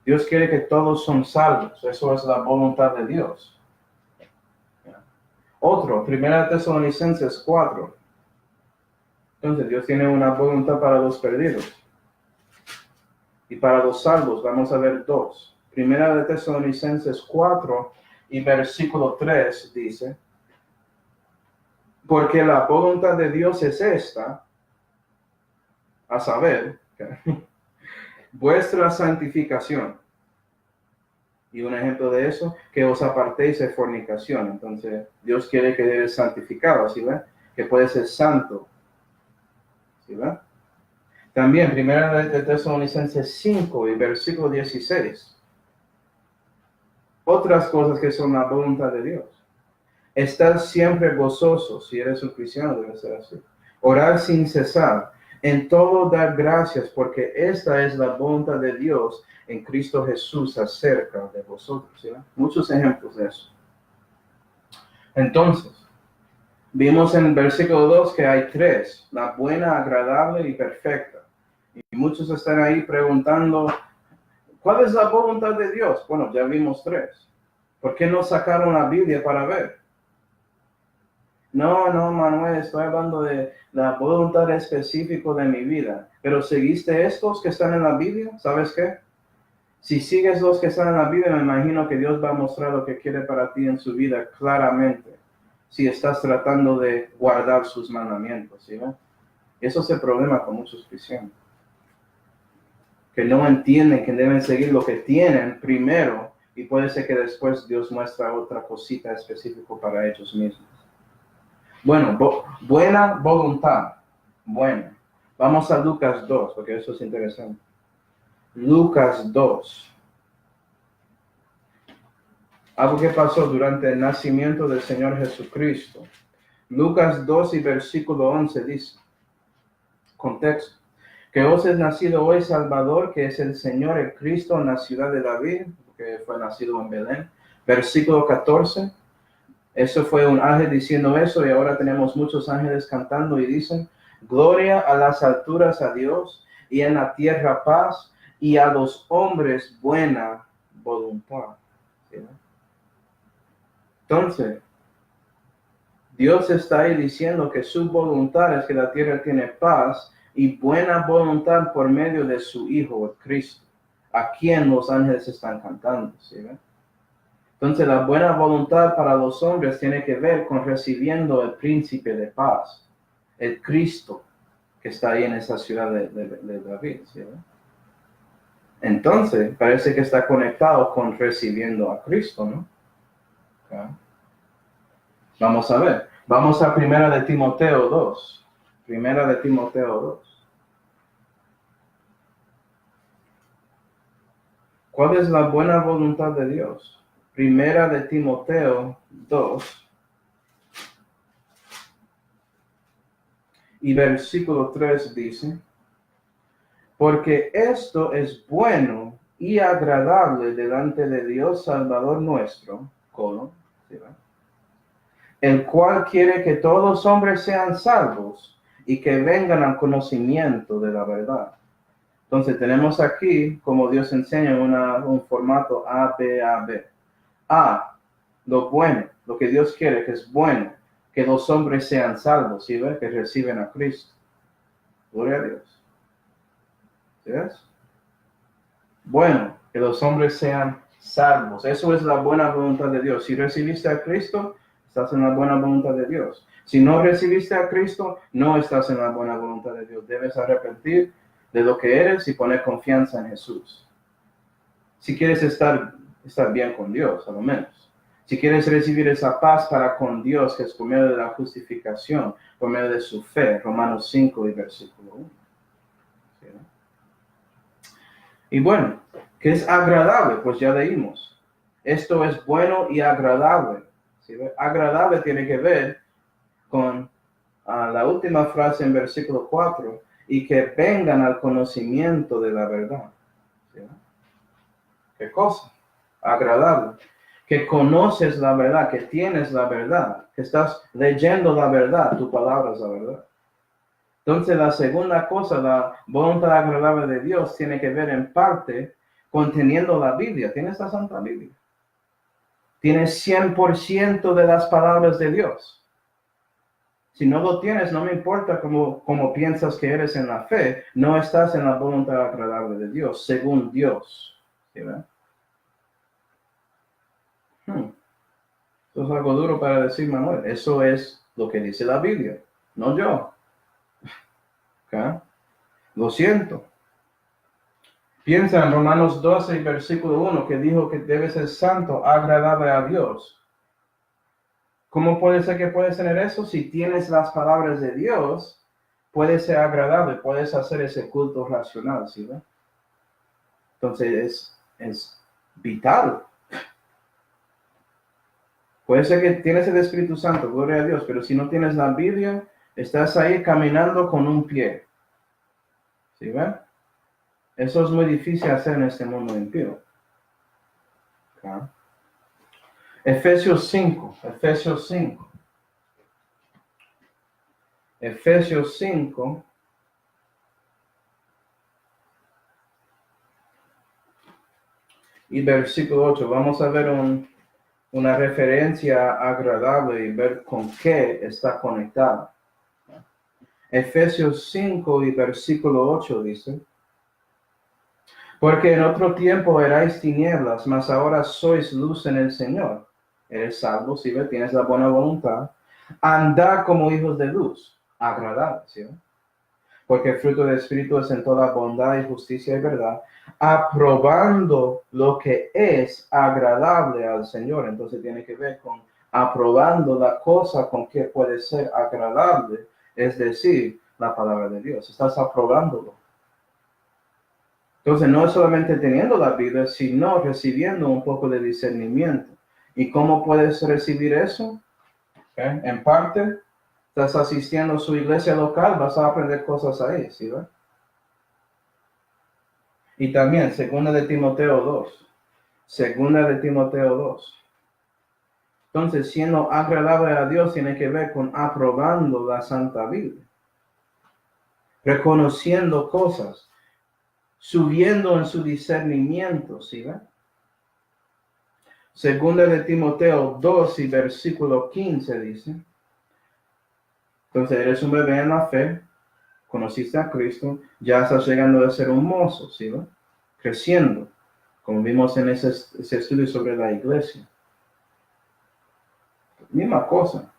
Dios quiere que todos son salvos. Eso es la voluntad de Dios. Otro, 1 Tesalonicenses 4. Entonces, Dios tiene una voluntad para los perdidos. Y para los salvos, vamos a ver dos. 1 Tesalonicenses 4 y versículo 3 dice, porque la voluntad de Dios es esta, a saber, vuestra santificación. Y un ejemplo de eso, que os apartéis de fornicación. Entonces, Dios quiere que eres santificado, ¿sí ven? Que puedes ser santo. ¿Sí ven? También, 1 Tesalonicenses 5 y versículo 16. Otras cosas que son la voluntad de Dios. Estad siempre gozosos, si eres un cristiano debe ser así. Orar sin cesar. En todo dar gracias, porque esta es la voluntad de Dios en Cristo Jesús acerca de vosotros. ¿Sí? Muchos ejemplos de eso. Entonces, vimos en el versículo 2 que hay tres, la buena, agradable y perfecta. Y muchos están ahí preguntando, ¿cuál es la voluntad de Dios? Bueno, ya vimos tres. ¿Por qué no sacaron la Biblia para ver? No, Manuel, estoy hablando de la voluntad específica de mi vida. Pero ¿seguiste estos que están en la Biblia? ¿Sabes qué? Si sigues los que están en la Biblia, me imagino que Dios va a mostrar lo que quiere para ti en su vida claramente. Si estás tratando de guardar sus mandamientos, ¿sí? ¿No? Eso es el problema con muchos cristianos. Que no entienden que deben seguir lo que tienen primero y puede ser que después Dios muestra otra cosita específica para ellos mismos. Bueno, buena voluntad. Buena. Vamos a Lucas 2, porque eso es interesante. Lucas 2. Algo que pasó durante el nacimiento del Señor Jesucristo. Lucas 2 y versículo 11 dice, contexto, que os es nacido hoy Salvador, que es el Señor, el Cristo, en la ciudad de David, que fue nacido en Belén. Versículo 14. Eso fue un ángel diciendo eso y ahora tenemos muchos ángeles cantando y dicen, gloria a las alturas a Dios y en la tierra paz y a los hombres buena voluntad. ¿Sí? Entonces, Dios está ahí diciendo que su voluntad es que la tierra tiene paz y buena voluntad por medio de su Hijo, Cristo. a quien los ángeles están cantando, ¿sí ven? Entonces, la buena voluntad para los hombres tiene que ver con recibiendo el príncipe de paz, el Cristo que está ahí en esa ciudad de David, ¿sí ven? Entonces, parece que está conectado con recibiendo a Cristo, ¿no? Okay. Vamos a ver. Vamos a Primera de Timoteo 2. Primera de Timoteo 2. ¿Cuál es la buena voluntad de Dios? Primera de Timoteo 2. Y versículo 3 dice, porque esto es bueno y agradable delante de Dios Salvador nuestro, ¿sí, el cual quiere que todos los hombres sean salvos y que vengan al conocimiento de la verdad. Entonces tenemos aquí, como Dios enseña, un formato A, B, A, B. A, lo bueno, lo que Dios quiere, que es bueno, que los hombres sean salvos, ¿sí ves? Que reciben a Cristo. Gloria a Dios. ¿Sí ves? Bueno, que los hombres sean salvos. Eso es la buena voluntad de Dios. Si recibiste a Cristo, estás en la buena voluntad de Dios. Si no recibiste a Cristo, no estás en la buena voluntad de Dios. Debes arrepentir de lo que eres y poner confianza en Jesús. Si quieres estar bien con Dios, a lo menos. Si quieres recibir esa paz para con Dios, que es por medio de la justificación, por medio de su fe, Romanos 5 y versículo 1. ¿Sí, no? Y bueno, ¿qué es agradable? Pues ya leímos. Esto es bueno y agradable. ¿Sí? Agradable tiene que ver con la última frase en versículo 4, y que vengan al conocimiento de la verdad. ¿Sí? ¿Qué cosa? Agradable. Que conoces la verdad, que tienes la verdad, que estás leyendo la verdad, tu palabra es la verdad. Entonces, la segunda cosa, la voluntad agradable de Dios, tiene que ver en parte con teniendo la Biblia. Tienes la Santa Biblia. Tienes 100% de las palabras de Dios. Si no lo tienes, no me importa cómo piensas que eres en la fe, no estás en la voluntad agradable de Dios, según Dios. ¿Sí, verdad? Eso es algo duro para decir, Manuel. Eso es lo que dice la Biblia, no yo. ¿Okay? Lo siento. Piensa en Romanos 12, versículo 1, que dijo que debe ser santo, agradable a Dios. ¿Cómo puede ser que puedes tener eso? Si tienes las palabras de Dios, puede ser agradable, puedes hacer ese culto racional, ¿sí? ¿Ve? Entonces es vital. Puede ser que tienes el Espíritu Santo, gloria a Dios, pero si no tienes la Biblia, estás ahí caminando con un pie. ¿Sí ven? Eso es muy difícil hacer en este mundo impío. ¿Okay? Efesios 5. Efesios 5. Y versículo 8. Vamos a ver una referencia agradable y ver con qué está conectada. Efesios 5 y versículo 8 dice, porque en otro tiempo erais tinieblas, mas ahora sois luz en el Señor. Eres salvo, si ¿sí? Tienes la buena voluntad. Andad como hijos de luz, agradable, ¿sí? Porque el fruto del Espíritu es en toda bondad y justicia y verdad, aprobando lo que es agradable al Señor. Entonces tiene que ver con aprobando la cosa con que puede ser agradable, es decir, la palabra de Dios. Estás aprobándolo. Entonces no es solamente teniendo la Biblia, sino recibiendo un poco de discernimiento. ¿Y cómo puedes recibir eso? ¿Okay? En parte, estás asistiendo a su iglesia local, vas a aprender cosas ahí, ¿sí? ¿Ve? Y también, segunda de Timoteo 2. Entonces, siendo agradable a Dios tiene que ver con aprobando la Santa Biblia. Reconociendo cosas. Subiendo en su discernimiento, ¿sí? ¿Ve? Segunda de Timoteo 2 y versículo 15 dice. Entonces, eres un bebé en la fe, conociste a Cristo, ya estás llegando a ser un mozo, ¿sí? ¿Ve? creciendo, como vimos en ese estudio sobre la iglesia. Misma cosa.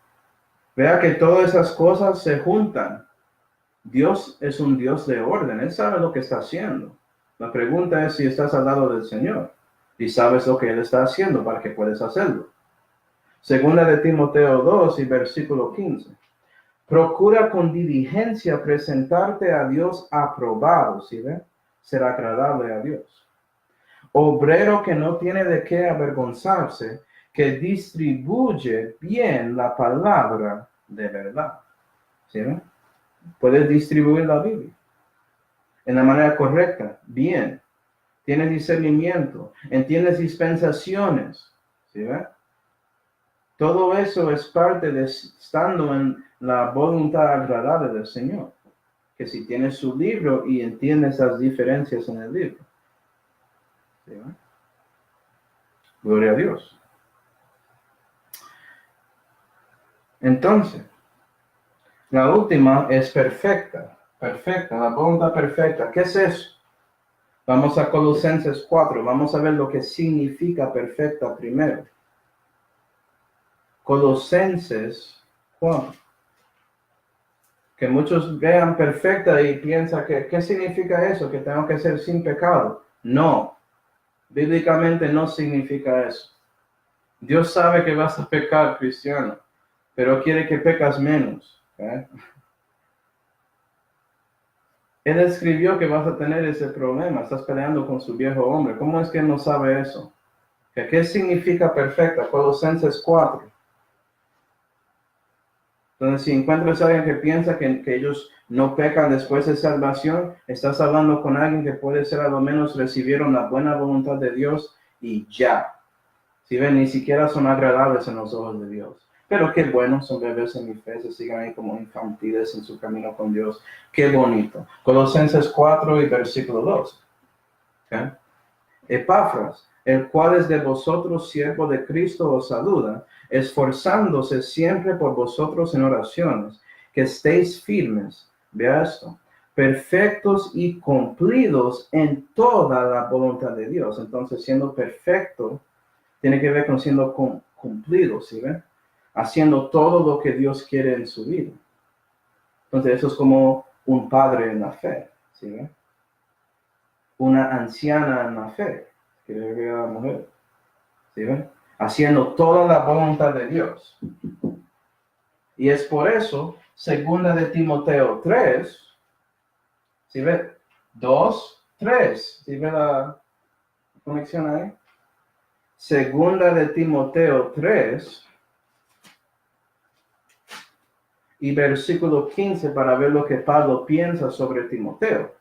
Vea que todas esas cosas se juntan. Dios es un Dios de orden. Él sabe lo que está haciendo. La pregunta es si estás al lado del Señor y sabes lo que Él está haciendo para que puedas hacerlo. Segunda de Timoteo 2 y versículo 15. Procura con diligencia presentarte a Dios aprobado, ¿sí ve? Ser agradable a Dios. Obrero que no tiene de qué avergonzarse, que distribuye bien la palabra de verdad. ¿Sí ve? Puedes distribuir la Biblia en la manera correcta, bien. Tienes discernimiento, entiendes dispensaciones. ¿Sí ve? Todo eso es parte de estando en la voluntad agradable del Señor. Que si tienes su libro y entiendes las diferencias en el libro. ¿Sí? Gloria a Dios. Entonces, la última es perfecta. Perfecta, la voluntad perfecta. ¿Qué es eso? Vamos a Colosenses 4. Vamos a ver lo que significa perfecta primero. Colosenses 4. Que muchos vean perfecta y piensan que, ¿qué significa eso? Que tengo que ser sin pecado. No, bíblicamente no significa eso. Dios sabe que vas a pecar, cristiano, pero quiere que pecas menos. Él escribió que vas a tener ese problema, estás peleando con su viejo hombre. ¿Cómo es que él no sabe eso? ¿Qué significa perfecta? Colosenses 4. Entonces, si encuentras a alguien que piensa que ellos no pecan después de salvación, estás hablando con alguien que puede ser a lo menos recibieron la buena voluntad de Dios y ya. Si ven, ni siquiera son agradables en los ojos de Dios. Pero qué bueno, son bebés en mi fe, se sigan ahí como infantiles en su camino con Dios. Qué bonito. Colosenses 4 y versículo 2. ¿Okay? Epafras, el cual es de vosotros siervo de Cristo, os saluda, esforzándose siempre por vosotros en oraciones, que estéis firmes, vea esto, perfectos y cumplidos en toda la voluntad de Dios. Entonces, siendo perfecto, tiene que ver con siendo cumplido, ¿sí ven? Haciendo todo lo que Dios quiere en su vida. Entonces, eso es como un padre en la fe, ¿sí ven? Una anciana en la fe, que debe a la mujer, ¿sí ven? Haciendo toda la voluntad de Dios. Y es por eso, segunda de Timoteo 3, ¿sí ven? 2, 3, ¿sí ven la conexión ahí? Segunda de Timoteo 3 y versículo 15 para ver lo que Pablo piensa sobre Timoteo.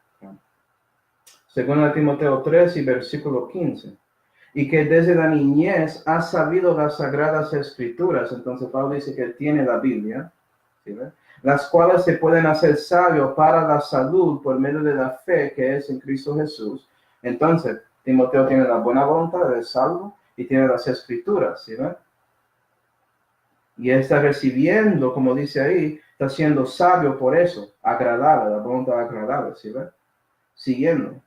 Segunda de Timoteo 3 y versículo 15. Y que desde la niñez ha sabido las sagradas escrituras. Entonces Pablo dice que él tiene la Biblia, ¿sí? Las cuales se pueden hacer sabio para la salud por medio de la fe que es en Cristo Jesús. Entonces Timoteo tiene la buena voluntad de salvo y tiene las escrituras, ¿sí? Y él está recibiendo, como dice ahí, está siendo sabio por eso, agradable, la voluntad agradable, ¿sí? Siguiendo,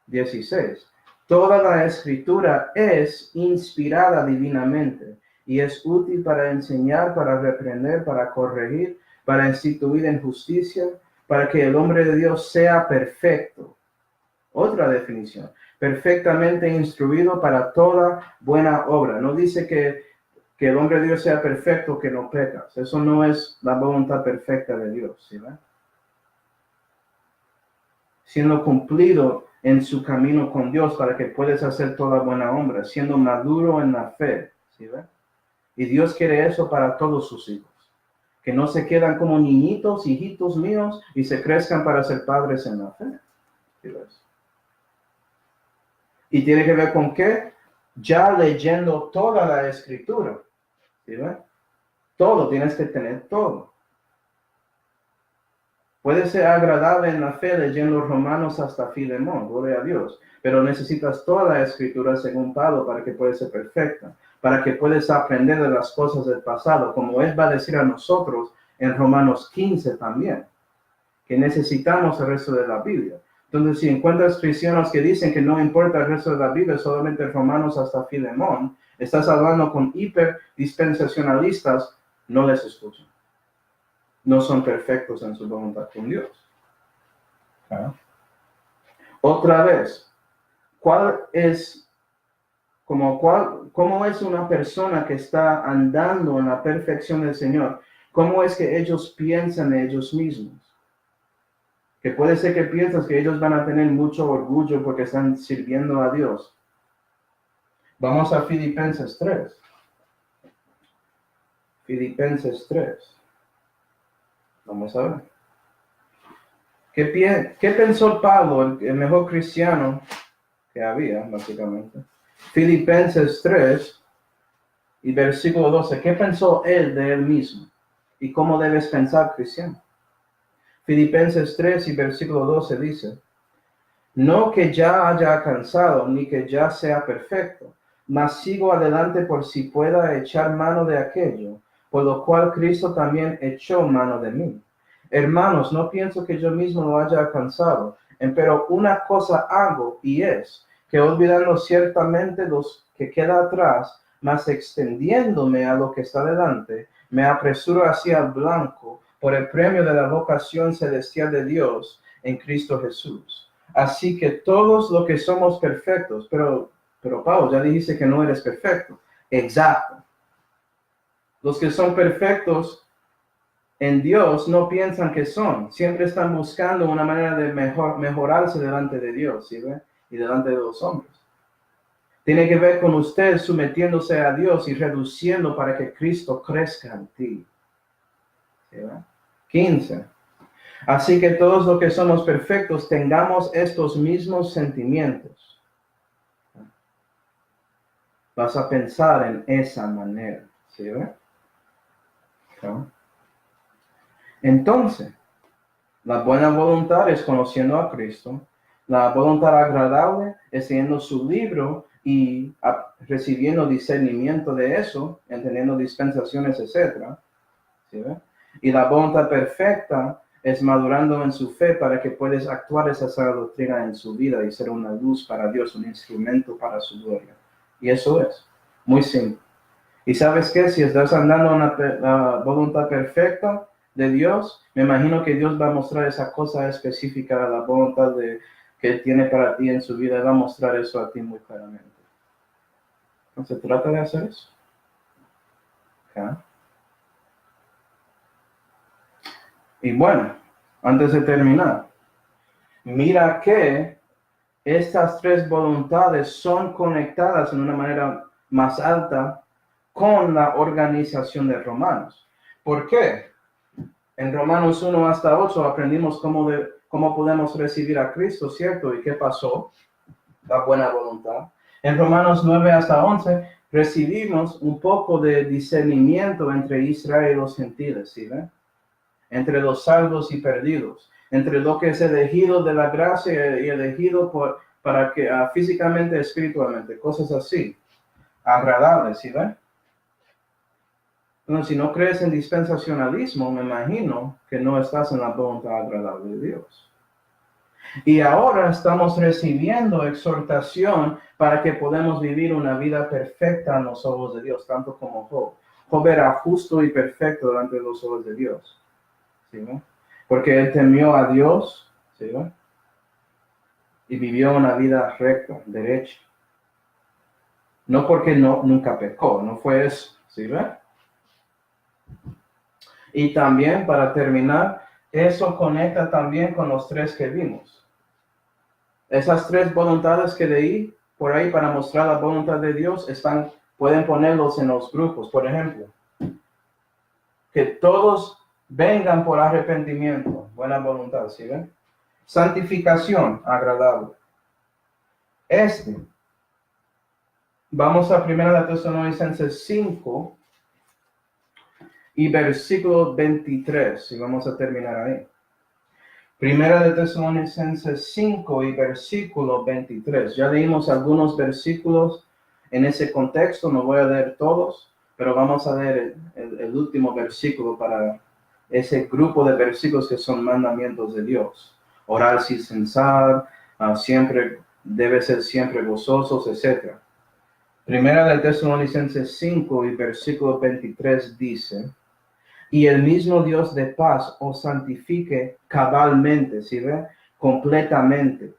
16. Toda la escritura es inspirada divinamente y es útil para enseñar, para reprender, para corregir, para instituir en justicia, para que el hombre de Dios sea perfecto. Otra definición, perfectamente instruido para toda buena obra. No dice que el hombre de Dios sea perfecto, que no pecas. Eso no es la voluntad perfecta de Dios, ¿sí ve? Siendo cumplido en su camino con Dios para que puedas hacer toda buena obra, siendo maduro en la fe, ¿sí ve? Y Dios quiere eso para todos sus hijos. Que no se quedan como niñitos, hijitos míos, y se crezcan para ser padres en la fe. ¿Sí ves? Y tiene que ver con qué? Ya leyendo toda la escritura. ¿Sí ven? Todo, tienes que tener todo. Puede ser agradable en la fe leyendo Romanos hasta Filemón, gloria a Dios, pero necesitas toda la escritura según Pablo para que pueda ser perfecta, para que puedas aprender de las cosas del pasado, como él va a decir a nosotros en Romanos 15 también, que necesitamos el resto de la Biblia. Entonces, si encuentras cristianos que dicen que no importa el resto de la Biblia, solamente Romanos hasta Filemón, estás hablando con hiperdispensacionalistas, no les escuchan. No son perfectos en su voluntad con Dios. ¿Ah? Otra vez, ¿cómo es una persona que está andando en la perfección del Señor? ¿Cómo es que ellos piensan de ellos mismos? Que puede ser que piensas que ellos van a tener mucho orgullo porque están sirviendo a Dios. Vamos a Filipenses 3. Filipenses 3. Vamos a ver. ¿Qué pensó Pablo, el mejor cristiano que había, básicamente? Filipenses 3 y versículo 12. ¿Qué pensó él de él mismo? ¿Y cómo debes pensar, cristiano? Filipenses 3 y versículo 12 dice: no que ya haya alcanzado, ni que ya sea perfecto, mas sigo adelante por si pueda echar mano de aquello, por lo cual Cristo también echó mano de mí. Hermanos, no pienso que yo mismo lo haya alcanzado, pero una cosa hago, y es, que olvidando ciertamente los que queda atrás, mas extendiéndome a lo que está delante, me apresuro hacia el blanco, por el premio de la vocación celestial de Dios en Cristo Jesús. Así que todos los que somos perfectos, pero Pablo, ya dijiste que no eres perfecto. Exacto. Los que son perfectos en Dios no piensan que son. Siempre están buscando una manera de mejorarse delante de Dios, ¿sí ve? Y delante de los hombres. Tiene que ver con usted sometiéndose a Dios y reduciendo para que Cristo crezca en ti. ¿Sí ve? 15. Así que todos los que somos perfectos tengamos estos mismos sentimientos. Vas a pensar en esa manera, ¿sí ve? ¿No? Entonces, la buena voluntad es conociendo a Cristo. La voluntad agradable es leyendo su libro y recibiendo discernimiento de eso, entendiendo dispensaciones, etc. ¿Sí ve? Y la voluntad perfecta es madurando en su fe para que puedas actuar esa sana doctrina en su vida y ser una luz para Dios, un instrumento para su gloria. Y eso es muy simple. Y sabes qué, si estás andando en la voluntad perfecta de Dios, me imagino que Dios va a mostrar esa cosa específica, la voluntad que tiene para ti en su vida, va a mostrar eso a ti muy claramente. Entonces trata de hacer eso. ¿Okay? Y bueno, antes de terminar, mira que estas tres voluntades son conectadas en una manera más alta con la organización de Romanos. ¿Por qué? En Romanos 1 hasta 8 aprendimos cómo podemos recibir a Cristo, ¿cierto? ¿Y qué pasó? La buena voluntad. En Romanos 9 hasta 11 recibimos un poco de discernimiento entre Israel y los gentiles, ¿sí ven? Entre los salvos y perdidos, entre lo que es elegido de la gracia y elegido para que físicamente, espiritualmente, cosas así, agradables, ¿sí ven? Entonces, si no crees en dispensacionalismo, me imagino que no estás en la voluntad agradable de Dios. Y ahora estamos recibiendo exhortación para que podamos vivir una vida perfecta en los ojos de Dios, tanto como Job. Job era justo y perfecto delante de los ojos de Dios. ¿Sí, no? Porque él temió a Dios, ¿sí, no? Y vivió una vida recta, derecha. No porque nunca pecó, no fue eso, ¿sí, ve? Y también, para terminar, eso conecta también con los tres que vimos. Esas tres voluntades que leí por ahí para mostrar la voluntad de Dios pueden ponerlos en los grupos. Por ejemplo, que todos vengan por arrepentimiento, buena voluntad, ¿sí ven? Santificación, agradable. Vamos a 1 Tesalonicenses 5 y versículo 23, y vamos a terminar ahí. 1 Tesalonicenses 5 y versículo 23. Ya leímos algunos versículos en ese contexto, no voy a leer todos, pero vamos a leer el último versículo para ese grupo de versículos que son mandamientos de Dios. orar sin cesar, siempre, debe ser siempre gozosos, etc. Primera de Tesalonicenses 5 y versículo 23 dice, y el mismo Dios de paz os santifique cabalmente, ¿sí ven? Completamente,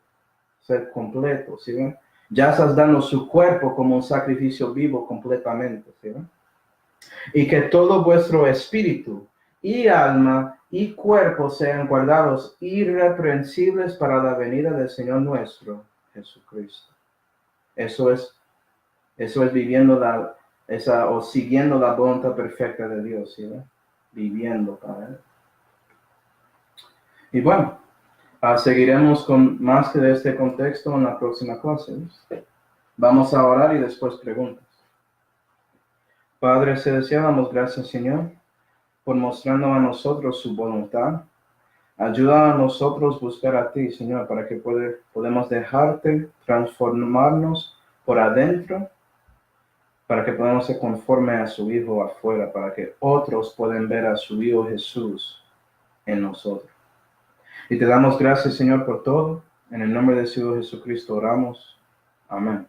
ser completo, ¿sí ven? Ya estás dando su cuerpo como un sacrificio vivo completamente, ¿sí ven? Y que todo vuestro espíritu y alma y cuerpo sean guardados irreprensibles para la venida del Señor nuestro Jesucristo. Eso es viviendo o siguiendo la voluntad perfecta de Dios, ¿sí? Viviendo para Él. Y bueno, seguiremos con más de este contexto en la próxima clase. Vamos a orar y después preguntas. Padre celestial, damos gracias, Señor, por mostrando a nosotros su voluntad. Ayuda a nosotros buscar a ti, Señor, para que podamos dejarte transformarnos por adentro, para que podamos ser conforme a su Hijo afuera, para que otros puedan ver a su Hijo Jesús en nosotros. Y te damos gracias, Señor, por todo. En el nombre de su Hijo Jesucristo oramos. Amén.